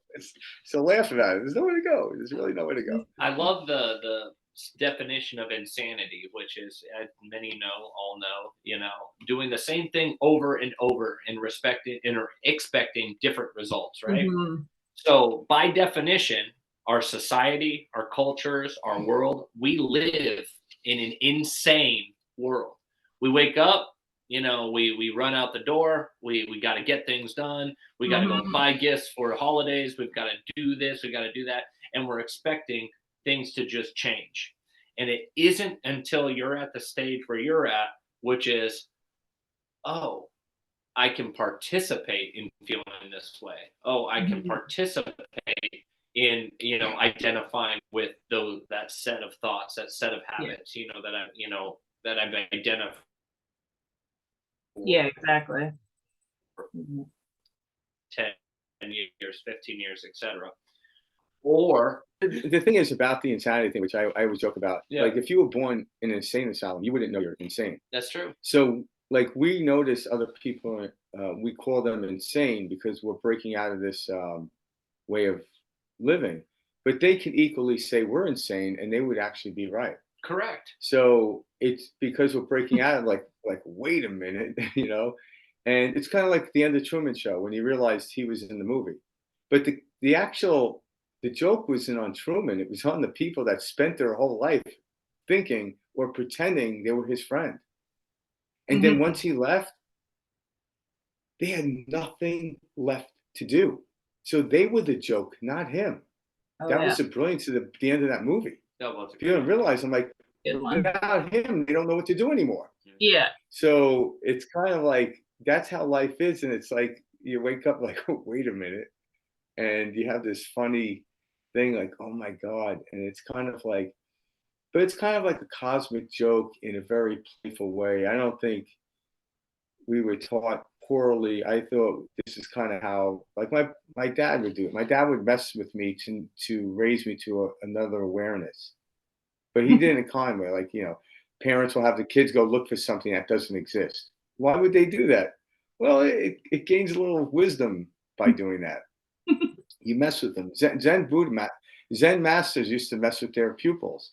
Speaker 1: So laugh about it. There's nowhere to go. There's really nowhere to go.
Speaker 2: I love the definition of insanity, which is, as many know, all know, doing the same thing over and over and expecting different results, right?
Speaker 3: Mhm.
Speaker 2: So by definition, our society, our cultures, our world, we live in an insane world. We wake up, we run out the door, we got to get things done, we got to go
Speaker 3: Mhm.
Speaker 2: buy gifts for holidays, we've got to do this, we got to do that, and we're expecting things to just change. And it isn't until you're at the stage where you're at, which is, oh, I can participate in feeling this way. Oh, I can
Speaker 3: Mhm.
Speaker 2: participate in, identifying with that set of thoughts, that set of
Speaker 3: Yeah.
Speaker 2: habits, that I've identified
Speaker 3: Yeah, exactly.
Speaker 2: for
Speaker 3: Mhm.
Speaker 2: 10 years, 15 years, etc. Or
Speaker 1: The thing is about the insanity thing, which I always joke about,
Speaker 2: Yeah.
Speaker 1: like if you were born in an insane asylum, you wouldn't know you're insane.
Speaker 2: that's true.
Speaker 1: So like we notice other people, we call them insane because we're breaking out of this way of living, but they can equally say we're insane and they would actually be right.
Speaker 2: Correct.
Speaker 1: So it's because we're breaking out of like wait a minute, and it's kind of like the end of Truman Show when he realized he was in the movie. But the joke wasn't on Truman; it was on the people that spent their whole life thinking or pretending they were his friend. And
Speaker 3: Mhm.
Speaker 1: then once he left, they had nothing left to do. So they were the joke, not him.
Speaker 3: Oh
Speaker 1: That
Speaker 3: yeah,
Speaker 1: was the brilliance of the end of that movie.
Speaker 2: That was a
Speaker 1: If you don't
Speaker 2: great
Speaker 1: realize, I'm like,
Speaker 3: good one.
Speaker 1: without him, they don't know what to do anymore.
Speaker 3: Yeah.
Speaker 1: So it's kind of like that's how life is, and it's like you wake up like, oh, wait a minute, and you have this funny thing like, oh my god, and it's kind of like, but it's kind of like a cosmic joke in a very playful way. I don't think we were taught poorly. I thought this is kind of how, like my dad would do it. My dad would mess with me to raise me to another awareness, but he did it in a kind way, like parents will have the kids go look for something that doesn't exist. Why would they do that? Well, it gains a little wisdom by doing that. You mess with them. Zen masters used to mess with their pupils,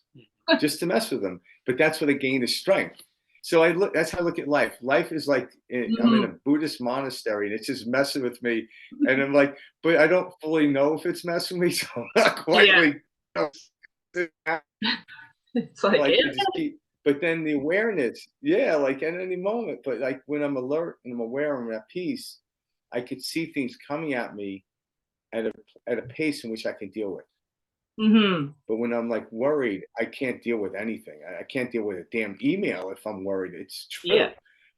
Speaker 1: just to mess with them. But that's where they gain the strength. So that's how I look at life. Life is like I'm in a
Speaker 3: Mhm.
Speaker 1: Buddhist monastery and it's just messing with me, and I'm like, but I don't fully know if it's messing with me, so I'm not quite
Speaker 3: Yeah. It's like,
Speaker 1: like
Speaker 3: yeah.
Speaker 1: I just keep. But then the awareness, yeah, like at any moment. But like when I'm alert and I'm aware and I'm at peace, I could see things coming at me at a pace in which I can deal with.
Speaker 3: Mhm.
Speaker 1: But when I'm like worried, I can't deal with anything. I can't deal with a damn email if I'm worried. It's true.
Speaker 3: Yeah.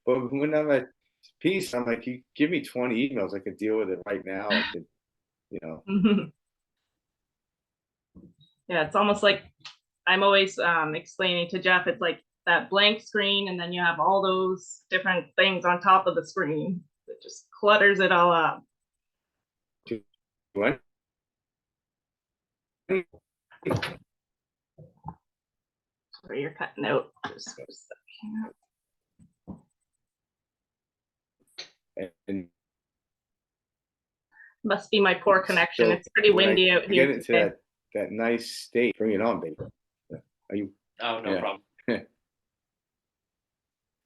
Speaker 1: But when I'm at peace, I'm like, you give me 20 emails, I could deal with it right now. I could,
Speaker 3: Mhm. Yeah, it's almost like I'm always explaining to Jeff, it's like that blank screen, and then you have all those different things on top of the screen that just clutters it all up.
Speaker 1: do anything.
Speaker 3: Sorry, you're cutting out. Just a second.
Speaker 1: And
Speaker 3: Must be my poor connection.
Speaker 1: so
Speaker 3: It's pretty
Speaker 1: when I
Speaker 3: windy out here
Speaker 1: get into
Speaker 3: today.
Speaker 1: that nice state, bring it on, baby. Are you?
Speaker 2: Oh, no
Speaker 1: Yeah.
Speaker 2: problem.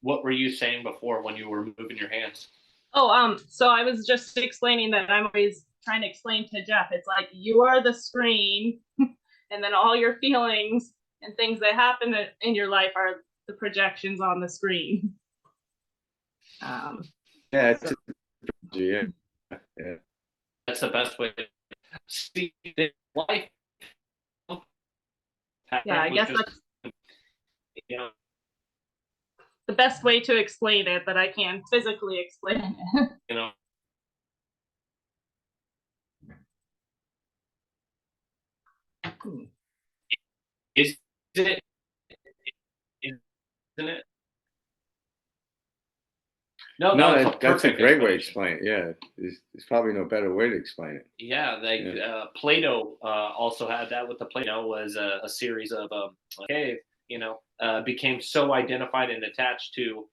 Speaker 2: What were you saying before when you were moving your hands?
Speaker 3: Oh, so I was just explaining that I'm always trying to explain to Jeff. It's like you are the screen, and then all your feelings and things that happen in your life are the projections on the screen.
Speaker 1: Yeah,
Speaker 3: So,
Speaker 1: yeah, yeah.
Speaker 2: That's the best way to see life.
Speaker 3: yeah, I guess that's
Speaker 2: you know,
Speaker 3: the best way to explain it, that I can physically explain it.
Speaker 2: you know, is it, isn't it? No, that was a
Speaker 1: That's a
Speaker 2: perfect
Speaker 1: great way to
Speaker 2: explanation.
Speaker 1: explain it. Yeah, there's probably no better way to explain it.
Speaker 2: Yeah, like
Speaker 1: Yeah.
Speaker 2: Plato also had that with the Plato was a series of became so identified and attached to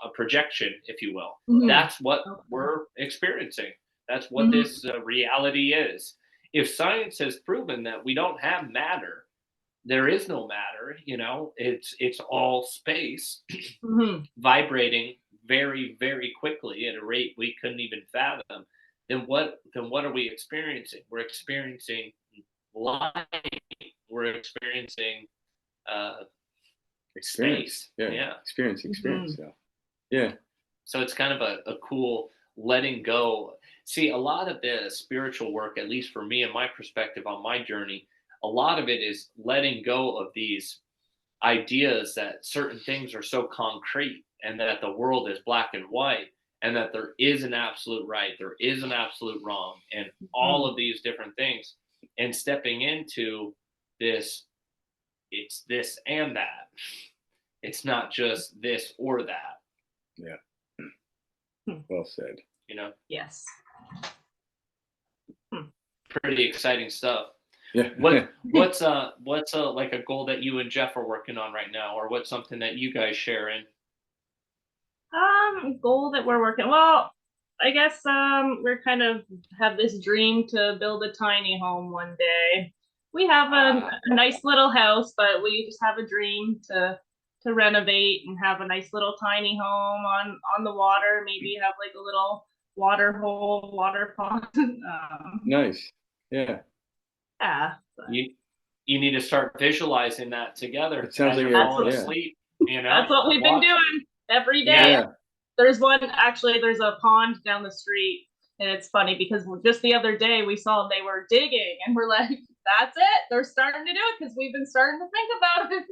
Speaker 2: a projection, if you will.
Speaker 3: Mhm.
Speaker 2: That's what
Speaker 3: Okay.
Speaker 2: we're experiencing. That's what
Speaker 3: Mhm.
Speaker 2: this reality is. If science has proven that we don't have matter, there is no matter. It's all space
Speaker 3: Mhm.
Speaker 2: vibrating very, very quickly at a rate we couldn't even fathom. Then what are we experiencing? We're experiencing light. We're experiencing uh,
Speaker 1: Experience.
Speaker 2: space.
Speaker 1: Yeah.
Speaker 2: Yeah.
Speaker 1: Experience.
Speaker 3: Mhm.
Speaker 1: So, yeah.
Speaker 2: So it's kind of a cool letting go. See, a lot of the spiritual work, at least for me and my perspective on my journey, a lot of it is letting go of these ideas that certain things are so concrete and that the world is black and white and that there is an absolute right, there is an absolute wrong, and all
Speaker 3: Mhm.
Speaker 2: of these different things, and stepping into this, it's this and that. It's not just this or that,
Speaker 1: Yeah.
Speaker 3: Hmm.
Speaker 1: Well said.
Speaker 2: you know?
Speaker 3: Yes.
Speaker 2: Pretty exciting stuff.
Speaker 1: Yeah.
Speaker 2: What's like a goal that you and Jeff are working on right now, or what's something that you guys share in?
Speaker 3: Goal that we're working. Well, I guess we're kind of have this dream to build a tiny home one day. We have a nice little house, but we just have a dream to renovate and have a nice little tiny home on the water. Maybe have like a little water hole, water pond.
Speaker 1: Nice. Yeah.
Speaker 3: Yeah, but
Speaker 2: You need to start visualizing that together
Speaker 1: It sounds
Speaker 2: as
Speaker 1: like
Speaker 2: you're
Speaker 3: that's
Speaker 2: falling
Speaker 3: what
Speaker 1: yeah.
Speaker 2: asleep.
Speaker 3: that's what we've been
Speaker 2: Watch.
Speaker 3: doing every day.
Speaker 2: Yeah.
Speaker 1: Yeah.
Speaker 3: There's there's a pond down the street, and it's funny because just the other day we saw they were digging, and we're like, that's it. They're starting to do it because we've been starting to think about it.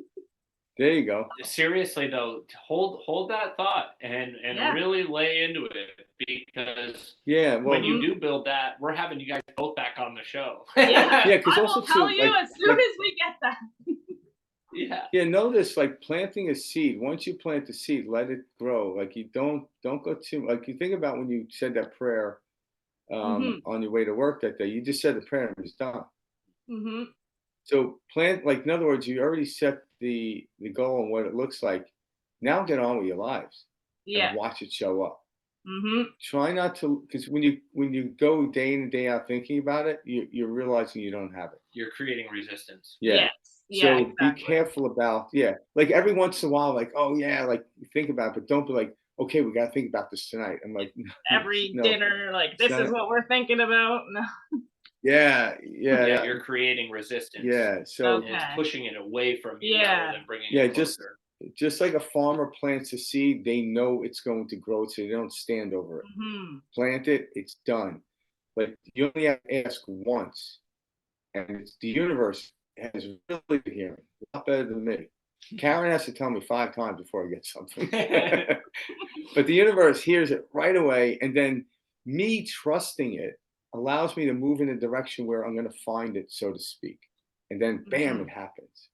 Speaker 1: There you go.
Speaker 2: Seriously though, hold that thought and
Speaker 3: Yeah.
Speaker 2: really lay into it, because
Speaker 1: Yeah. Well,
Speaker 2: when you do build that, we're having you guys both back on the show.
Speaker 3: Yeah.
Speaker 1: yeah, because
Speaker 3: I
Speaker 1: also
Speaker 3: will tell
Speaker 1: too,
Speaker 3: you as soon as we get that.
Speaker 2: Yeah.
Speaker 1: yeah, notice like planting a seed. Once you plant the seed, let it grow. Like you don't go too like you think about when you said that prayer
Speaker 3: Mhm.
Speaker 1: on your way to work that day. You just said the prayer and it was done.
Speaker 3: Mhm.
Speaker 1: So plant like in other words, you already set the goal and what it looks like. Now get on with your lives and
Speaker 3: Yeah.
Speaker 1: watch it show up.
Speaker 3: Mhm.
Speaker 1: Try not to because when you go day in and day out thinking about it, you're realizing you don't have it.
Speaker 2: You're creating resistance.
Speaker 1: Yeah.
Speaker 3: Yes. Yeah.
Speaker 1: So be
Speaker 3: Exactly.
Speaker 1: careful about like every once in a while, like, oh yeah, like think about it, but don't be like, okay, we gotta think about this tonight. I'm like,
Speaker 3: Every
Speaker 1: no,
Speaker 3: dinner, like
Speaker 1: it's
Speaker 3: this
Speaker 1: not
Speaker 3: is what we're thinking about. No.
Speaker 1: yeah,
Speaker 2: Yeah,
Speaker 1: yeah,
Speaker 2: you're creating resistance,
Speaker 1: yeah. So
Speaker 2: and it's
Speaker 3: Okay.
Speaker 2: pushing it away from you rather
Speaker 3: Yeah.
Speaker 2: than bringing
Speaker 1: yeah,
Speaker 2: it closer.
Speaker 1: just like a farmer plants a seed, they know it's going to grow, so they don't stand over it.
Speaker 3: Mhm.
Speaker 1: Plant it, it's done. But you only have to ask once. And the universe has really good hearing, a lot better than me. Karen has to tell me 5 times before I get something. But the universe hears it right away. And then me trusting it allows me to move in a direction where I'm going to find it, so to speak. And then bam,
Speaker 3: Mhm.
Speaker 1: it happens.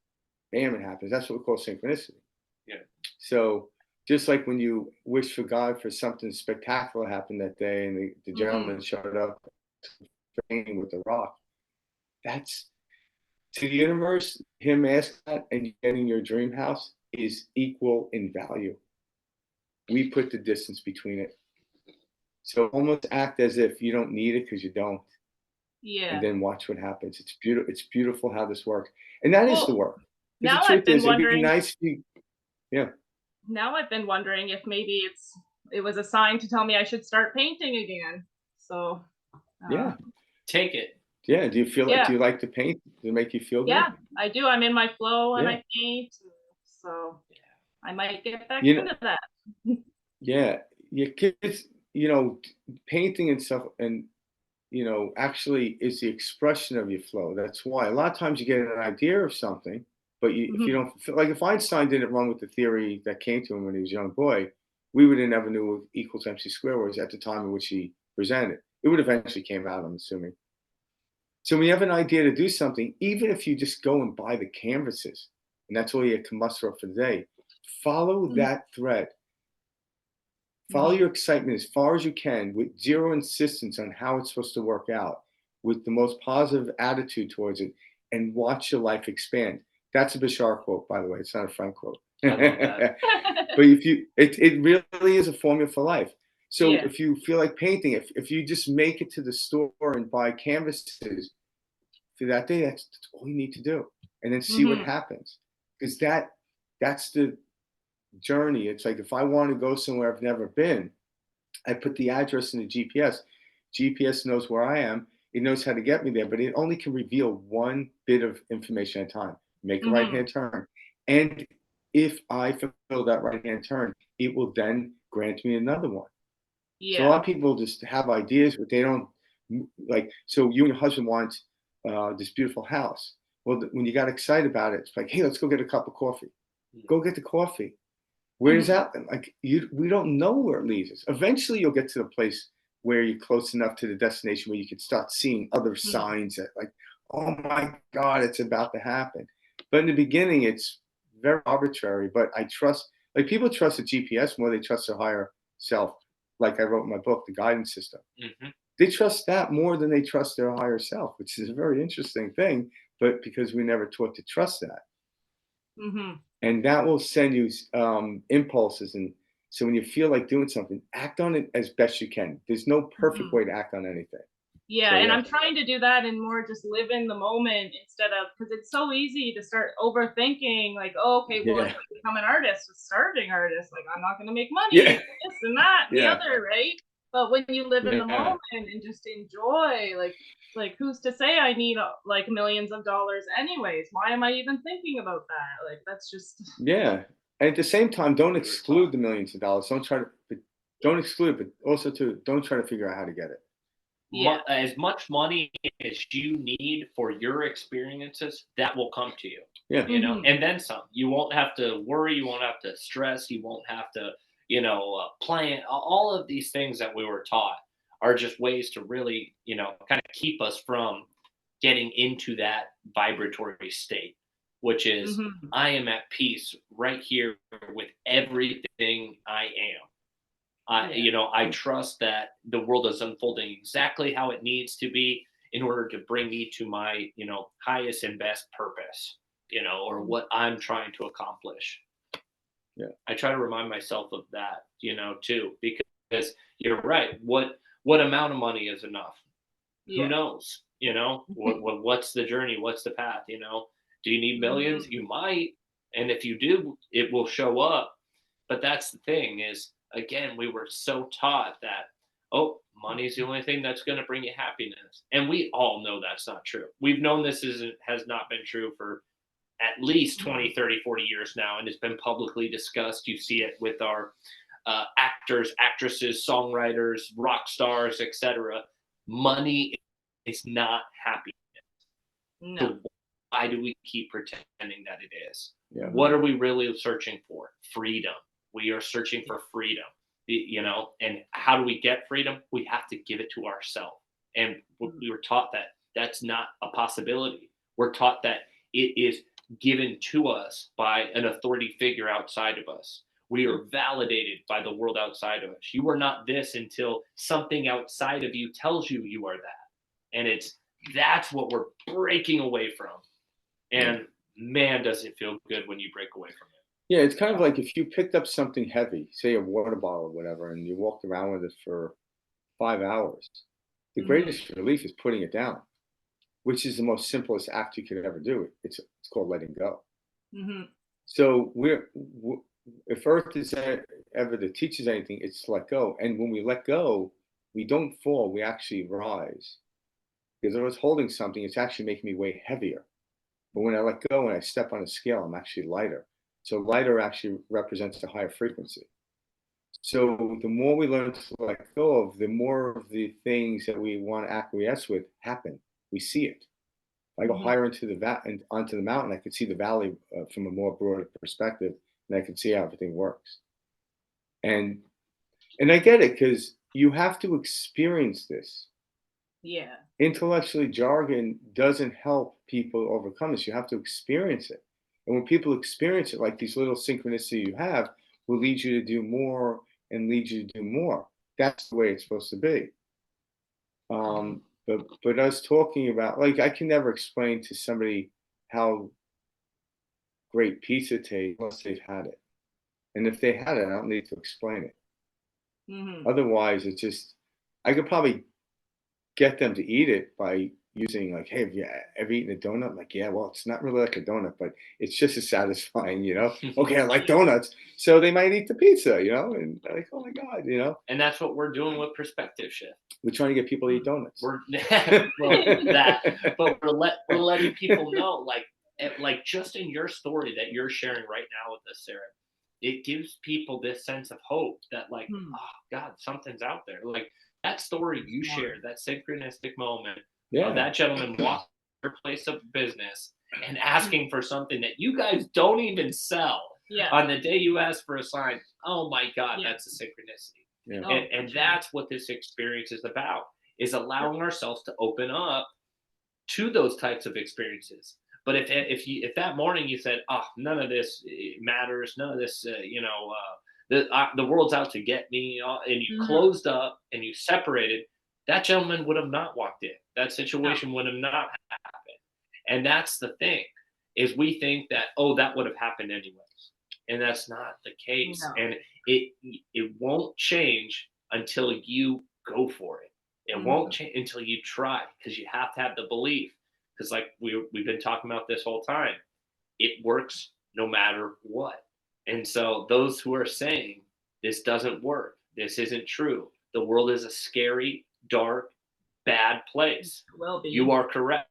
Speaker 1: Bam, it happens. That's what we call synchronicity.
Speaker 2: Yeah.
Speaker 1: So just like when you wish for God for something spectacular to happen that day and the gentleman
Speaker 3: Mhm.
Speaker 1: showed up with the rock, that's to the universe, him asking that and getting your dream house is equal in value. We put the distance between it. So almost act as if you don't need it because you don't, and
Speaker 3: Yeah.
Speaker 1: then watch what happens. It's beautiful. It's beautiful how this works, and that is the
Speaker 3: Well,
Speaker 1: work. Because the
Speaker 3: now I've
Speaker 1: truth
Speaker 3: been
Speaker 1: is, it'd be
Speaker 3: wondering.
Speaker 1: nice if you, yeah,
Speaker 3: Now I've been wondering if maybe it was a sign to tell me I should start painting again. So,
Speaker 1: yeah,
Speaker 2: Take it.
Speaker 1: yeah. Do you feel like?
Speaker 3: yeah,
Speaker 1: Do you like to paint? Does it make you feel good?
Speaker 3: yeah, I do. I'm in my flow and
Speaker 1: Yeah,
Speaker 3: I paint. So I might get back
Speaker 1: you know,
Speaker 3: into that.
Speaker 1: yeah. Your kids, painting and stuff, and actually is the expression of your flow. That's why a lot of times you get an idea of something, but if you
Speaker 3: Mhm.
Speaker 1: don't like if Einstein didn't run with the theory that came to him when he was a young boy, we would have never knew what equals MC squared was at the time in which he presented. It would eventually came out, I'm assuming. So when you have an idea to do something, even if you just go and buy the canvases, and that's all you have to muster up for the day, follow
Speaker 3: Mhm.
Speaker 1: that thread. Follow
Speaker 3: Mhm.
Speaker 1: your excitement as far as you can with zero insistence on how it's supposed to work out, with the most positive attitude towards it, and watch your life expand. That's a Bashar quote, by the way. It's not a Frank quote.
Speaker 2: I love that.
Speaker 1: But it really is a formula for life. So
Speaker 3: Yeah.
Speaker 1: if you feel like painting, if you just make it to the store and buy canvases for that day, that's all you need to do, and then see what
Speaker 3: Hmm.
Speaker 1: happens. Because that's the journey. It's like if I want to go somewhere I've never been, I put the address in the GPS. GPS knows where I am. It knows how to get me there, but it only can reveal one bit of information at a time. Make a right
Speaker 3: Hmm.
Speaker 1: hand turn. And if I fulfill that right hand turn, it will then grant me another one. So a
Speaker 3: Yeah.
Speaker 1: lot of people just have ideas, but they don't like. So you and your husband want this beautiful house. Well, when you got excited about it, it's like, hey, let's go get a cup of coffee. Go get the coffee. Where's
Speaker 3: Mhm.
Speaker 1: that? Like we don't know where it leads us. Eventually, you'll get to the place where you're close enough to the destination where you can start seeing other
Speaker 3: Mhm.
Speaker 1: signs that, like, oh my God, it's about to happen. But in the beginning, it's very arbitrary. But I trust, like, people trust the GPS more than they trust their higher self. Like I wrote in my book, the guidance system.
Speaker 2: Hmm.
Speaker 1: They trust that more than they trust their higher self, which is a very interesting thing. But because we never taught to trust that,
Speaker 3: Mhm.
Speaker 1: and that will send you impulses. And so when you feel like doing something, act on it as best you can. There's no perfect
Speaker 3: Mhm.
Speaker 1: way to act on anything.
Speaker 3: Yeah,
Speaker 1: So
Speaker 3: and
Speaker 1: yeah,
Speaker 3: I'm trying to do that and more just live in the moment instead of, because it's so easy to start overthinking, like, oh, okay, well, if
Speaker 1: yeah,
Speaker 3: I become an artist, a starving artist, like I'm not going to make money,
Speaker 1: yeah,
Speaker 3: this and that and the
Speaker 1: yeah,
Speaker 3: other, right? But when you live in the
Speaker 1: yeah,
Speaker 3: moment and just enjoy, like who's to say I need like millions of dollars anyways? Why am I even thinking about that? Like that's just
Speaker 1: yeah. And at the same time, don't
Speaker 2: We were
Speaker 1: exclude
Speaker 2: taught.
Speaker 1: the millions of dollars. Don't try to, but don't
Speaker 3: yeah,
Speaker 1: exclude it, but also to don't try to figure out how to get it.
Speaker 3: yeah,
Speaker 2: As much money as you need for your experiences, that will come to you,
Speaker 1: Yeah,
Speaker 3: hmm,
Speaker 2: and then some. You won't have to worry, you won't have to stress, you won't have to, plan. All of these things that we were taught are just ways to really, kind of keep us from getting into that vibratory state, which is
Speaker 3: hmm,
Speaker 2: I am at peace right here with everything I am.
Speaker 3: yeah,
Speaker 2: I trust that the world is unfolding exactly how it needs to be in order to bring me to my, highest and best purpose, or what I'm trying to accomplish.
Speaker 1: yeah,
Speaker 2: I try to remind myself of that, too, because you're right. What amount of money is enough? Who
Speaker 3: yeah.
Speaker 2: knows? What's the journey? What's the path? Do you need
Speaker 3: Hmm.
Speaker 2: millions? You might, and if you do, it will show up. But that's the thing is, again, we were so taught that, oh, money's the only thing that's going to bring you happiness, and we all know that's not true. We've known this isn't has not been true for at least 20, 30, 40 years now, and it's been publicly discussed. You see it with our actors, actresses, songwriters, rock stars, etc. Money is not happy.
Speaker 3: No.
Speaker 2: So why do we keep pretending that it is?
Speaker 1: yeah,
Speaker 2: What
Speaker 3: Hmm.
Speaker 2: are we really searching for? Freedom. We are searching for freedom. And how do we get freedom? We have to give it to ourselves. And we were taught that that's not a possibility. We're taught that it is given to us by an authority figure outside of us. We are validated by the world outside of us. You are not this until something outside of you tells you you are that. And that's what we're breaking away from.
Speaker 1: yeah.
Speaker 2: And man, does it feel good when you break away from it.
Speaker 1: Yeah, it's kind of like if you picked up something heavy, say a water bottle or whatever, and you walked around with it for 5 hours. The
Speaker 3: Hmm.
Speaker 1: greatest relief is putting it down, which is the most simplest act you could ever do. It's called letting go.
Speaker 3: Hmm.
Speaker 1: So if Earth is ever to teach us anything, it's to let go. And when we let go, we don't fall; we actually rise. Because if I was holding something, it's actually making me way heavier. But when I let go and I step on a scale, I'm actually lighter. So lighter actually represents a higher frequency. So the more we learn to let go of, the more of the things that we want to acquiesce with happen. We see it. If I go
Speaker 3: Hmm.
Speaker 1: higher into and onto the mountain, I could see the valley from a more broader perspective, and I can see how everything works. And and I get it because you have to experience this.
Speaker 3: Yeah.
Speaker 1: Intellectually, jargon doesn't help people overcome this. You have to experience it. And when people experience it, like these little synchronicity you have, will lead you to do more and lead you to do more. That's the way it's supposed to be.
Speaker 3: Hmm.
Speaker 1: But us talking about, like, I can never explain to somebody how great pizza taste unless they've had it. And if they had it, I don't need to explain it. Otherwise, it's just, I could probably get them to eat it by using like, hey, have you ever eaten a donut? Like, yeah, well, it's not really like a donut, but it's just as satisfying, you know? Okay, I like donuts. So they might eat the pizza, you know? And they're like, oh my God, you know?
Speaker 2: And that's what we're doing with Perspective Shift.
Speaker 1: We're trying to get people to eat donuts.
Speaker 2: We're well, but we're letting people know, like just in your story that you're sharing right now with us, Sarah, it gives people this sense of hope that like, oh God, something's out there. Like that story you shared, that synchronistic moment of that gentleman walking your place of business and asking for something that you guys don't even sell on the day you ask for a sign. Oh my God, that's a synchronicity.
Speaker 1: Yeah.
Speaker 2: And that's what this experience is about, is allowing ourselves to open up to those types of experiences. But if that morning you said, oh, none of this matters, none of this, the world's out to get me, and you closed up and you separated, that gentleman would have not walked in. That situation would have not happened. And that's the thing, is we think that, oh, that would have happened anyways. And that's not the case.
Speaker 3: No.
Speaker 2: And it won't change until you go for it. It won't change until you try, because you have to have the belief. Because like we've been talking about this whole time, it works no matter what. And so those who are saying this doesn't work, this isn't true, the world is a scary, dark, bad place.
Speaker 3: Well,
Speaker 2: you are correct.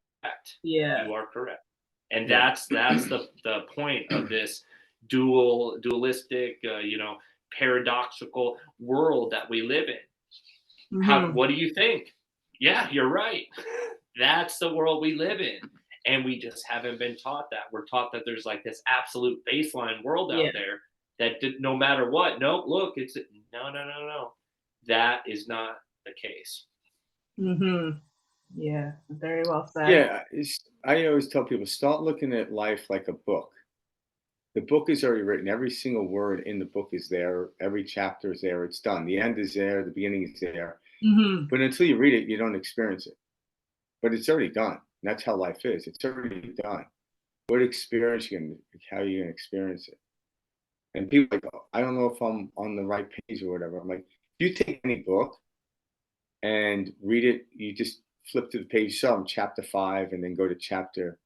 Speaker 3: Yeah.
Speaker 2: You are correct. And that's the point of this dualistic, paradoxical world that we live in. What do you think? Yeah, you're right. That's the world we live in. And we just haven't been taught that. We're taught that there's like this absolute baseline world out there that no matter what, no, look, it's no. That is not the case.
Speaker 3: Yeah, very well said.
Speaker 1: Yeah, I always tell people, start looking at life like a book. The book is already written. Every single word in the book is there. Every chapter is there. It's done. The end is there. The beginning is there. But until you read it, you don't experience it. But it's already done. And that's how life is. It's already done. What experience how are you going to experience it? And people are like, oh, I don't know if I'm on the right page or whatever. I'm like, if you take any book and read it, you just flip to the page, so I'm chapter 5, and then go to chapter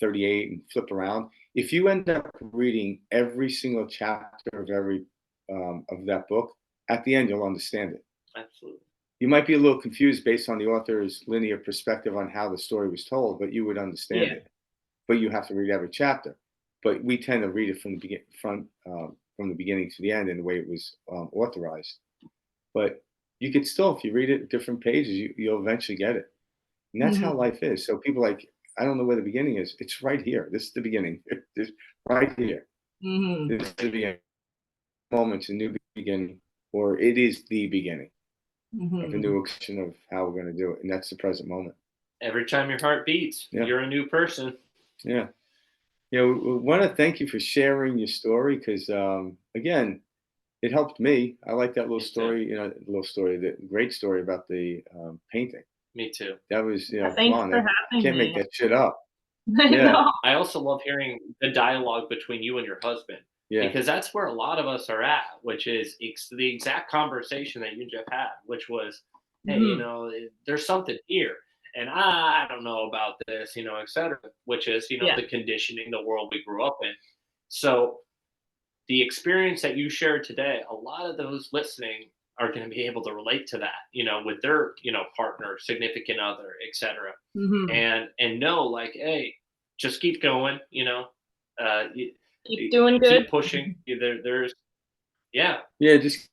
Speaker 1: 38 and flip around. If you end up reading every single chapter of every of that book, at the end, you'll understand it.
Speaker 2: Absolutely.
Speaker 1: You might be a little confused based on the author's linear perspective on how the story was told, but you would understand it. But you have to read every chapter. But we tend to read it from the beginning to the end in the way it was authorized. But you could still, if you read it at different pages, you'll eventually get it. And that's how life is. So people like, I don't know where the beginning is. It's right here. This is the beginning. It's right here. This is the beginning. Moment's a new beginning, or it is the beginning of a new expression of how we're going to do it. And that's the present moment.
Speaker 2: Every time your heart beats, you're a new person.
Speaker 1: Yeah. We want to thank you for sharing your story, because, again, it helped me. I like that little story, the great story about the painting.
Speaker 2: Me too.
Speaker 1: That was,
Speaker 3: Thanks
Speaker 1: come on,
Speaker 3: for having
Speaker 1: you can't
Speaker 3: me.
Speaker 1: make that shit up.
Speaker 2: I also love hearing the dialogue between you and your husband.
Speaker 1: Yeah.
Speaker 2: Because that's where a lot of us are at, which is the exact conversation that you and Jeff had, which was, hey, there's something here. And I don't know about this, et cetera, which is, the conditioning, the world we grew up in. So the experience that you shared today, a lot of those listening are going to be able to relate to that, with their, partner, significant other, et cetera. And know, like, hey, just keep going,
Speaker 3: keep doing good.
Speaker 2: Keep pushing. There's
Speaker 1: just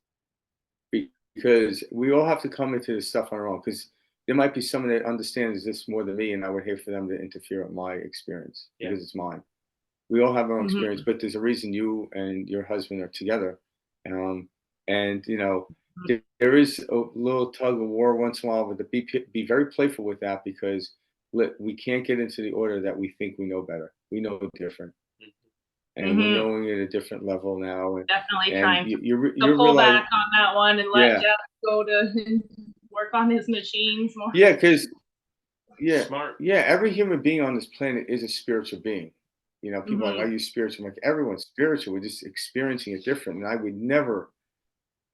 Speaker 1: because we all have to come into this stuff on our own, because there might be someone that understands this more than me, and I would hate for them to interfere with my experience because it's mine. We all have our own experience, but there's a reason you and your husband are together. And there is a little tug of war once in a while, but be very playful with that, because we can't get into the order that we think we know better. We know different. And we're knowing at a different level now. And,
Speaker 3: definitely trying
Speaker 1: to
Speaker 3: pull back on that one and let Jeff go to work on his machines more.
Speaker 1: Yeah, because
Speaker 2: smart.
Speaker 1: Yeah, every human being on this planet is a spiritual being. You know, people are like, are you spiritual? I'm like, everyone's spiritual. We're just experiencing it different. And I would never,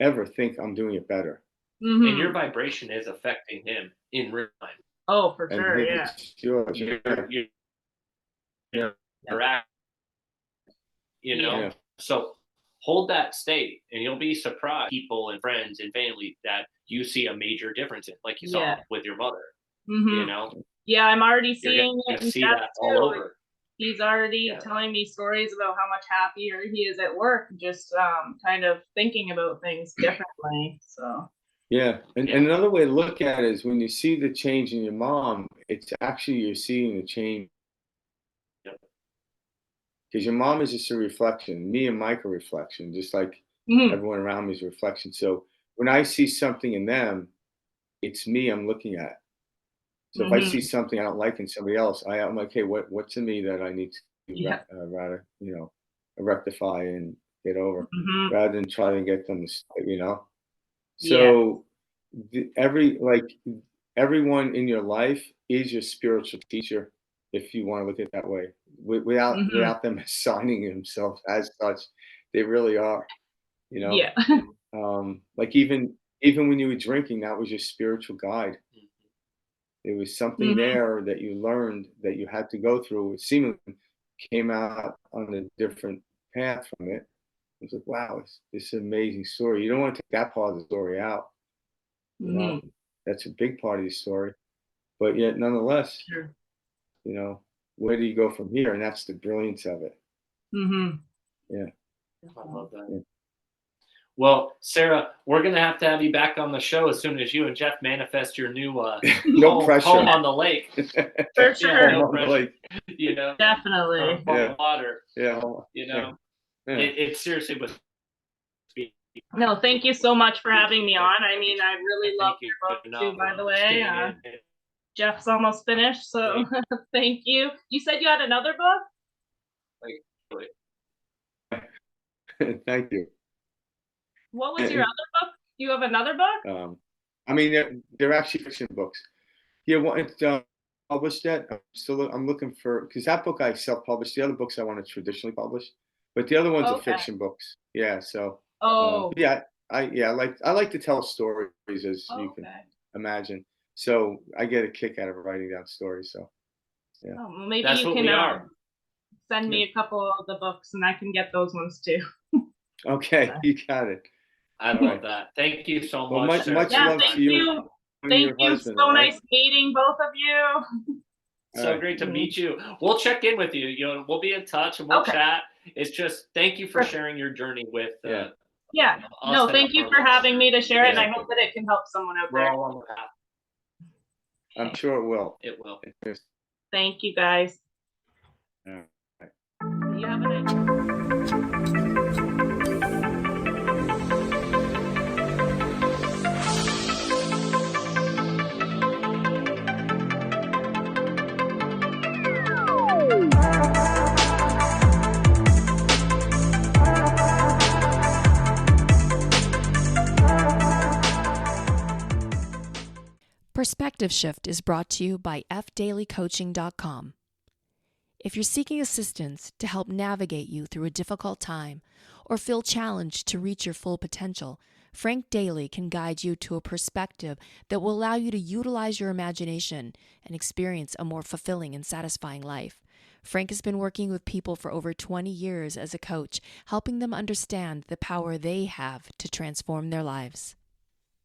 Speaker 1: ever think I'm doing it better.
Speaker 2: And your vibration is affecting him in real time.
Speaker 3: Oh, for
Speaker 1: And
Speaker 3: sure, yeah.
Speaker 1: yours,
Speaker 2: You're,
Speaker 1: yeah.
Speaker 2: you're, you're you know,
Speaker 1: Yeah.
Speaker 2: so hold that state and you'll be surprised people and friends and family that you see a major difference in, like you saw with your mother. You know,
Speaker 3: Yeah, I'm already
Speaker 2: you're
Speaker 3: seeing it
Speaker 2: gonna
Speaker 3: in
Speaker 2: see
Speaker 3: Jeff
Speaker 2: that all
Speaker 3: too.
Speaker 2: over.
Speaker 3: He's already telling me stories about how much happier he is at work, just kind of thinking about things differently. So
Speaker 1: Yeah. And another way to look at it is when you see the change in your mom, it's actually you're seeing the change. Because your mom is just a reflection. Me and Mike are a reflection, just like everyone around me is a reflection. So when I see something in them, it's me I'm looking at. So if I see something I don't like in somebody else, I'm like, hey, what's in me that I need to rather, you know, rectify and get over, rather than try to get them to, you know. So everyone in your life is your spiritual teacher, if you want to look at it that way. Without them assigning themselves as such, they really are. You know,
Speaker 3: yeah.
Speaker 1: like even when you were drinking, that was your spiritual guide. There was something there that you learned that you had to go through. It seemingly came out on a different path from it. It's like, wow, it's an amazing story. You don't want to take that part of the story out. You know, that's a big part of the story. But yet, nonetheless,
Speaker 3: Sure.
Speaker 1: you know, where do you go from here? And that's the brilliance of it. Yeah.
Speaker 2: I love that.
Speaker 1: Yeah.
Speaker 2: Well, Sarah, we're gonna have to have you back on the show as soon as you and Jeff manifest your new
Speaker 1: No pressure.
Speaker 2: home on the lake.
Speaker 3: For sure.
Speaker 2: No pressure. You know,
Speaker 3: Definitely.
Speaker 2: water.
Speaker 1: Yeah.
Speaker 2: You know,
Speaker 1: Yeah.
Speaker 2: it seriously was.
Speaker 3: No, thank you so much for having me on. I mean, I really love your book too, by the way. Jeff's almost finished, so thank you. You said you had another book?
Speaker 1: Thank you.
Speaker 3: What was your other book? You have another book?
Speaker 1: I mean, they're actually fiction books. Yeah, it's published yet. I'm looking for, because that book I self-published. The other books I want to traditionally publish, but the other ones are fiction books. Yeah, so yeah, I like to tell stories, as you can imagine. So I get a kick out of writing down stories. So yeah,
Speaker 3: well, maybe
Speaker 2: that's
Speaker 3: you
Speaker 2: what
Speaker 3: can
Speaker 2: we are.
Speaker 3: send me a couple of the books, and I can get those ones too.
Speaker 1: Okay, you got it.
Speaker 2: I love that. Thank you so much.
Speaker 1: Well, much
Speaker 3: yeah,
Speaker 1: love
Speaker 3: thank
Speaker 1: to you.
Speaker 3: you. Thank you.
Speaker 1: Husband,
Speaker 3: so nice meeting both of you.
Speaker 2: So great to meet you. We'll check in with you. You know, we'll be in touch and we'll chat. It's just thank you for sharing your journey with.
Speaker 3: Yeah. No, thank you for having me to share it. And I hope that it can help someone out there.
Speaker 2: We're all on the path.
Speaker 1: I'm sure it will.
Speaker 2: It will.
Speaker 3: Thank you, guys.
Speaker 1: All right.
Speaker 3: You have a nice.
Speaker 4: Perspective Shift is brought to you by fdailycoaching.com. If you're seeking assistance to help navigate you through a difficult time or feel challenged to reach your full potential, Frank Daly can guide you to a perspective that will allow you to utilize your imagination and experience a more fulfilling and satisfying life. Frank has been working with people for over 20 years as a coach, helping them understand the power they have to transform their lives.